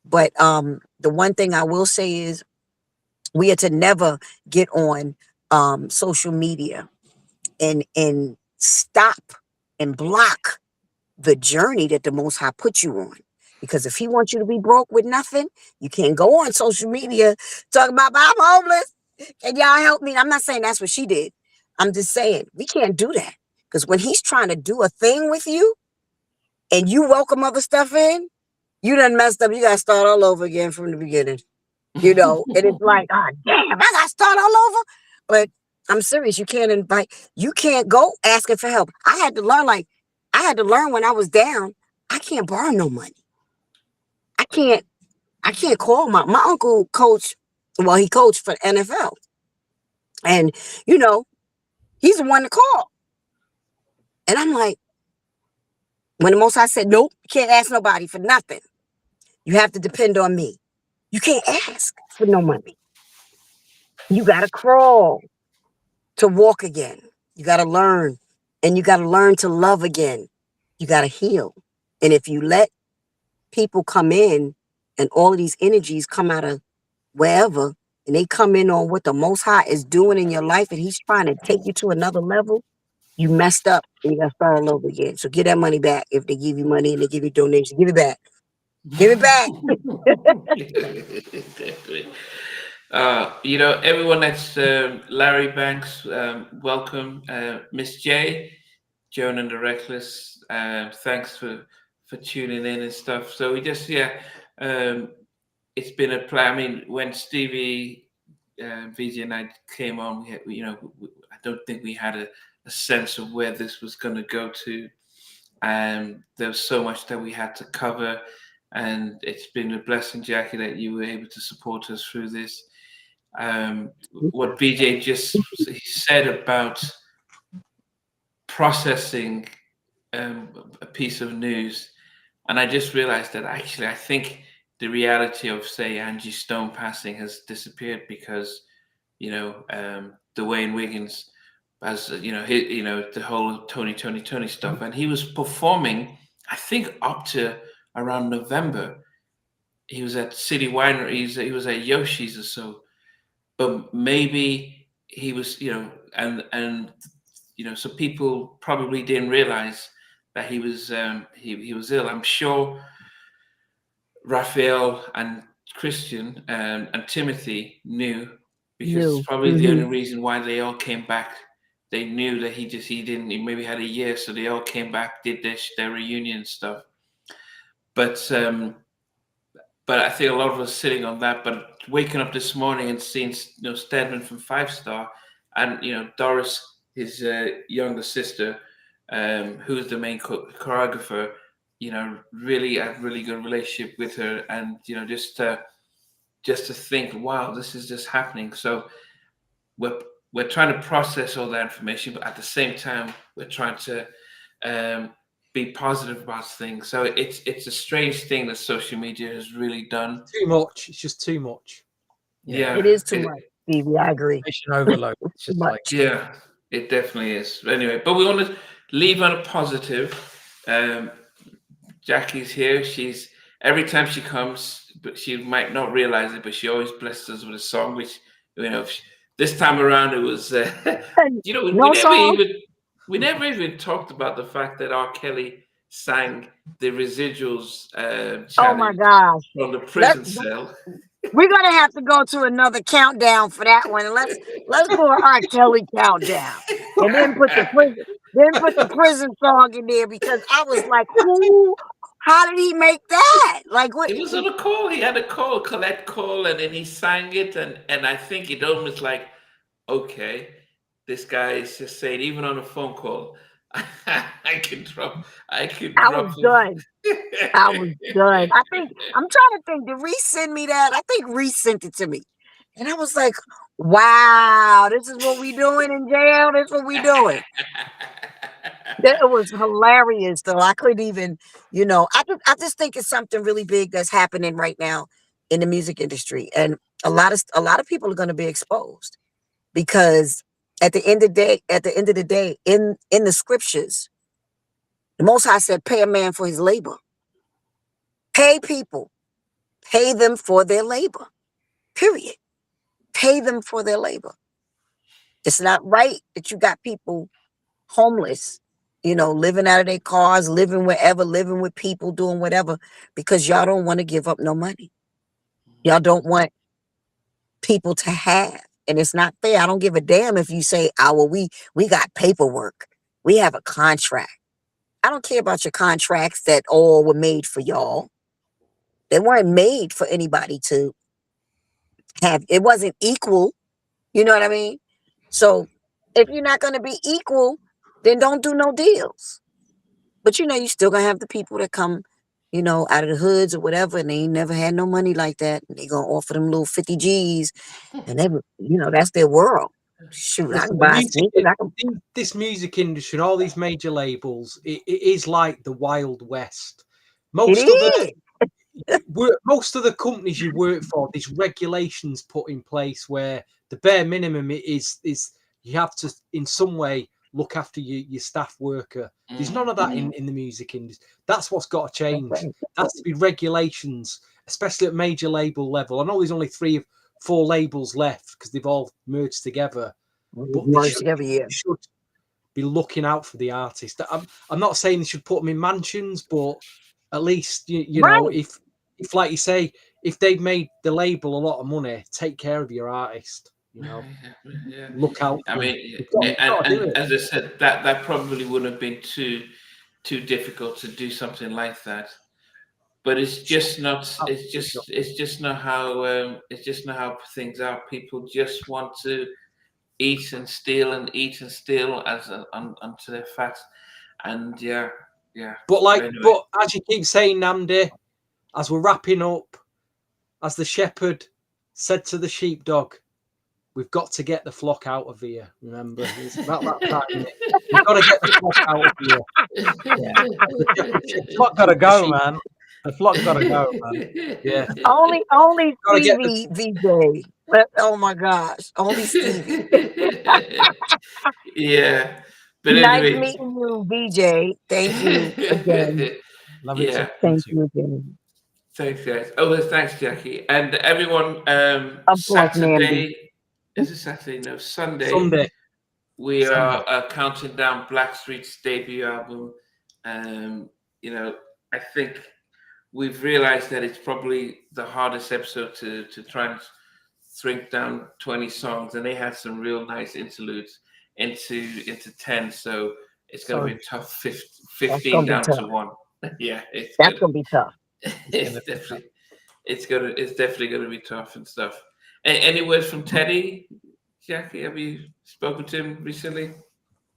Speaker 4: But the one thing I will say is we are to never get on social media and stop and block the journey that the Most High put you on. Because if he wants you to be broke with nothing, you can't go on social media talking about, I'm homeless. Can y'all help me? I'm not saying that's what she did. I'm just saying we can't do that. Because when he's trying to do a thing with you and you welcome other stuff in, you done messed up. You got to start all over again from the beginning. And it's like, oh, damn, I got to start all over. But I'm serious. You can't go asking for help. I had to learn when I was down, I can't borrow no money. I can't, I can't call my uncle coach. Well, he coached for NFL. And, you know, he's the one to call. And I'm like, when the Most High said, nope, you can't ask nobody for nothing. You have to depend on me. You can't ask for no money. You got to crawl to walk again. You got to learn. And you got to learn to love again. You got to heal. And if you let people come in and all of these energies come out of wherever and they come in on what the Most High is doing in your life and he's trying to take you to another level, you messed up and you got to start all over again. So get that money back. If they give you money and they give you donations, give it back. Give it back.
Speaker 1: Definitely. Everyone that's Larry Banks, welcome. Miss J, Joan and the Reckless, thanks for tuning in and stuff. So we just, it's been a plan. I mean, when Stevie, VJ and I came on, we had, I don't think we had a sense of where this was going to go to. There was so much that we had to cover, and it's been a blessing, Jackie, that you were able to support us through this. What BJ just said about processing a piece of news, and I just realized that actually I think the reality of, say, Angie Stone passing has disappeared because Dwayne Wiggins has the whole Tony stuff, and he was performing I think up to around November. He was at City Winery. He was at Yoshi's or so, but maybe he was, and so people probably didn't realize that he was he was ill. I'm sure Raphael and Christian and Timothy knew, because it's
Speaker 4: No.
Speaker 1: probably the only reason why they all came back. They knew that he maybe had a year, so they all came back, did their reunion stuff. But I think a lot of us sitting on that. But waking up this morning and seeing Stedman from Five Star, and Doris, his younger sister, who's the main choreographer, really had really good relationship with her, and just to think, wow, this is just happening. So we're trying to process all that information, but at the same time, we're trying to be positive about things. So it's a strange thing that social media has really done.
Speaker 2: Too much. It's just too much.
Speaker 1: Yeah,
Speaker 4: It is too much, Stevie. I agree.
Speaker 3: Information overload. It's
Speaker 4: Too
Speaker 3: just like
Speaker 4: much.
Speaker 1: yeah, it definitely is. Anyway, but we want to leave on a positive. Jackie's here. She's every time she comes, but she might not realize it, but she always blesses us with a song. Which this time around it was.
Speaker 4: No song.
Speaker 1: We never even talked about the fact that R. Kelly sang the Residuals
Speaker 4: Oh my
Speaker 1: challenge
Speaker 4: gosh.
Speaker 1: from the
Speaker 4: Let,
Speaker 1: prison
Speaker 4: let-
Speaker 1: cell.
Speaker 4: We're gonna have to go to another countdown for that one. Let's do an R. Kelly countdown, and then put the prison song in there because I was like, who? How did he make that? Like what?
Speaker 1: It was on a call. He had a call, collect call, and then he sang it, and I think it almost like, okay, this guy is just saying, even on a phone call, I can
Speaker 4: I
Speaker 1: drop
Speaker 4: was
Speaker 1: him.
Speaker 4: done. I was done. I think I'm trying to think. Did Reese send me that? I think Reese sent it to me, and I was like, wow, this is what we doing in jail. This is what we doing. That was hilarious, though. I couldn't even, I just think it's something really big that's happening right now in the music industry, and a lot of people are going to be exposed because at the end of the day, in the scriptures, the Most High said, "Pay a man for his labor. Pay people, pay them for their labor. Period. Pay them for their labor. It's not right that you got people homeless, living out of their cars, living wherever, living with people, doing whatever, because y'all don't want to give up no money. Y'all don't want people to have. And it's not fair. I don't give a damn if you say, oh, well, we got paperwork. We have a contract. I don't care about your contracts that all were made for y'all. They weren't made for anybody to have. It wasn't equal. You know what I mean? So if you're not going to be equal, then don't do no deals. But you still gonna have the people that come, out of the hoods or whatever, and they ain't never had no money like that. And they gonna offer them little 50 G's, and that's their world. Shoot, I
Speaker 2: Listen,
Speaker 4: can
Speaker 2: the
Speaker 4: buy sneakers. I can.
Speaker 2: this music industry and all these major labels, it is like the Wild West.
Speaker 4: It
Speaker 2: Most of the
Speaker 4: is.
Speaker 2: most of the companies you work for, there's regulations put in place where the bare minimum is you have to in some way look after your staff worker. There's none of that in the music industry. That's what's got to change.
Speaker 4: Right.
Speaker 2: There has to be regulations, especially at major label level. I know there's only 3 or 4 labels left because they've all merged together, but they should be looking out for the artist. I'm not saying they should put them in mansions, but at least you know
Speaker 4: Right.
Speaker 2: if like you say, if they've made the label a lot of money, take care of your artist.
Speaker 1: Yeah.
Speaker 2: Look out.
Speaker 1: I
Speaker 2: For them.
Speaker 1: mean,
Speaker 2: You've got to do
Speaker 1: and
Speaker 2: it.
Speaker 1: as I said, that probably wouldn't have been too difficult to do something like that. But it's just not. It's just not how. It's just not how things are. People just want to eat and steal and eat and steal until they're fat. And yeah.
Speaker 2: But
Speaker 1: Anyway.
Speaker 2: but as you keep saying, Namdi, as we're wrapping up, as the shepherd said to the sheepdog, we've got to get the flock out of here. Remember, it's about that time. Isn't it? We've got to get the flock out of here.
Speaker 3: The flock gotta go, man. The flock gotta go, man.
Speaker 2: Yeah.
Speaker 4: Only
Speaker 2: Gotta get
Speaker 4: Stevie VJ. But, oh my gosh, only Stevie.
Speaker 1: Yeah. But
Speaker 4: Nice
Speaker 1: anyway.
Speaker 4: meeting you, VJ. Thank you again.
Speaker 3: Love it.
Speaker 1: Yeah.
Speaker 4: Thank you again.
Speaker 1: Thanks, guys. Oh, well, thanks, Jackie. And everyone,
Speaker 4: Of course,
Speaker 1: Saturday, is it Saturday? No, Sunday.
Speaker 2: Sunday.
Speaker 1: We are counting down Blackstreet's debut album. I think we've realized that it's probably the hardest episode to try and shrink down 20 songs, and they had some real nice interludes into 10. So it's going to be tough. 15 down to 1. Yeah,
Speaker 4: that's gonna be tough.
Speaker 1: It's definitely going to be tough and stuff. Any words from Teddy, Jackie? Have you spoken to him recently?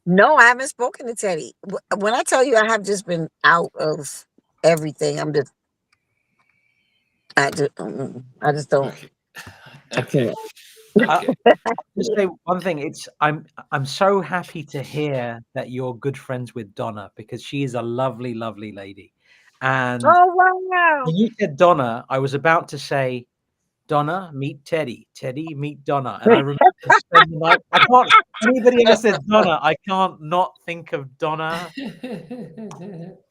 Speaker 4: No, I haven't spoken to Teddy. When I tell you I have just been out of everything, I just don't.
Speaker 1: Okay.
Speaker 3: Just say one thing. I'm so happy to hear that you're good friends with Donna because she is a lovely, lovely lady. And
Speaker 4: Oh wow!
Speaker 3: when you said Donna, I was about to say, Donna, meet Teddy. Teddy, meet Donna. And I remember spending the night. I can't. Anybody ever said Donna? I can't not think of Donna,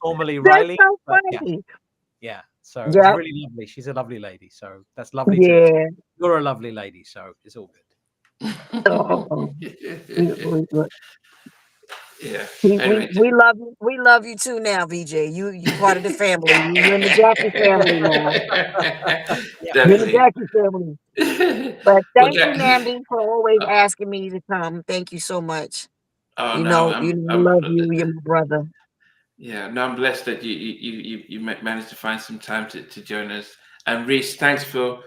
Speaker 3: formerly
Speaker 4: That's
Speaker 3: Riley.
Speaker 4: so
Speaker 3: but
Speaker 4: funny.
Speaker 3: yeah. So it's
Speaker 4: Yeah,
Speaker 3: really lovely. She's a lovely lady. So that's lovely.
Speaker 4: yeah.
Speaker 3: You're a lovely lady. So it's all good.
Speaker 4: Oh, beautiful.
Speaker 1: Yeah.
Speaker 4: We, we
Speaker 1: Anyway,
Speaker 4: we love you. We love you too now, VJ. You part of the family. You're in the Jackie family now. You're in the
Speaker 1: definitely.
Speaker 4: Jackie family. But
Speaker 1: Well,
Speaker 4: thank you, Nambi, for always asking me to come. Thank you so much.
Speaker 1: oh
Speaker 4: You
Speaker 1: no,
Speaker 4: know, I love you. You're my brother.
Speaker 1: yeah, no, I'm blessed that you managed to find some time to join us. And Reese, thanks for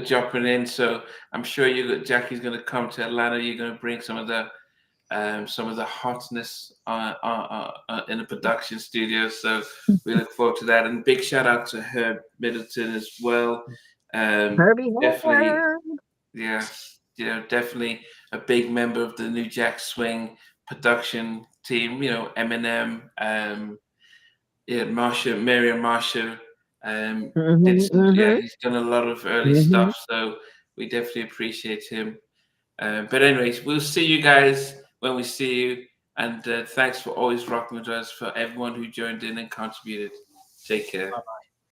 Speaker 1: dropping in. So I'm sure Jackie's going to come to Atlanta. You're going to bring some of the hotness in the production studio. So we look forward to that. And big shout out to Herb Middleton as well.
Speaker 4: Herbie
Speaker 1: Definitely,
Speaker 4: Herb.
Speaker 1: yeah, definitely a big member of the New Jack Swing production team. Eminem, yeah, Marsha, Miriam Marsha, did
Speaker 4: Mm-hmm,
Speaker 1: some, yeah,
Speaker 4: mm-hmm,
Speaker 1: he's done a lot of early
Speaker 4: mm-hmm.
Speaker 1: stuff. So we definitely appreciate him. But anyways, we'll see you guys when we see you. And thanks for always rocking with us, for everyone who joined in and contributed. Take care.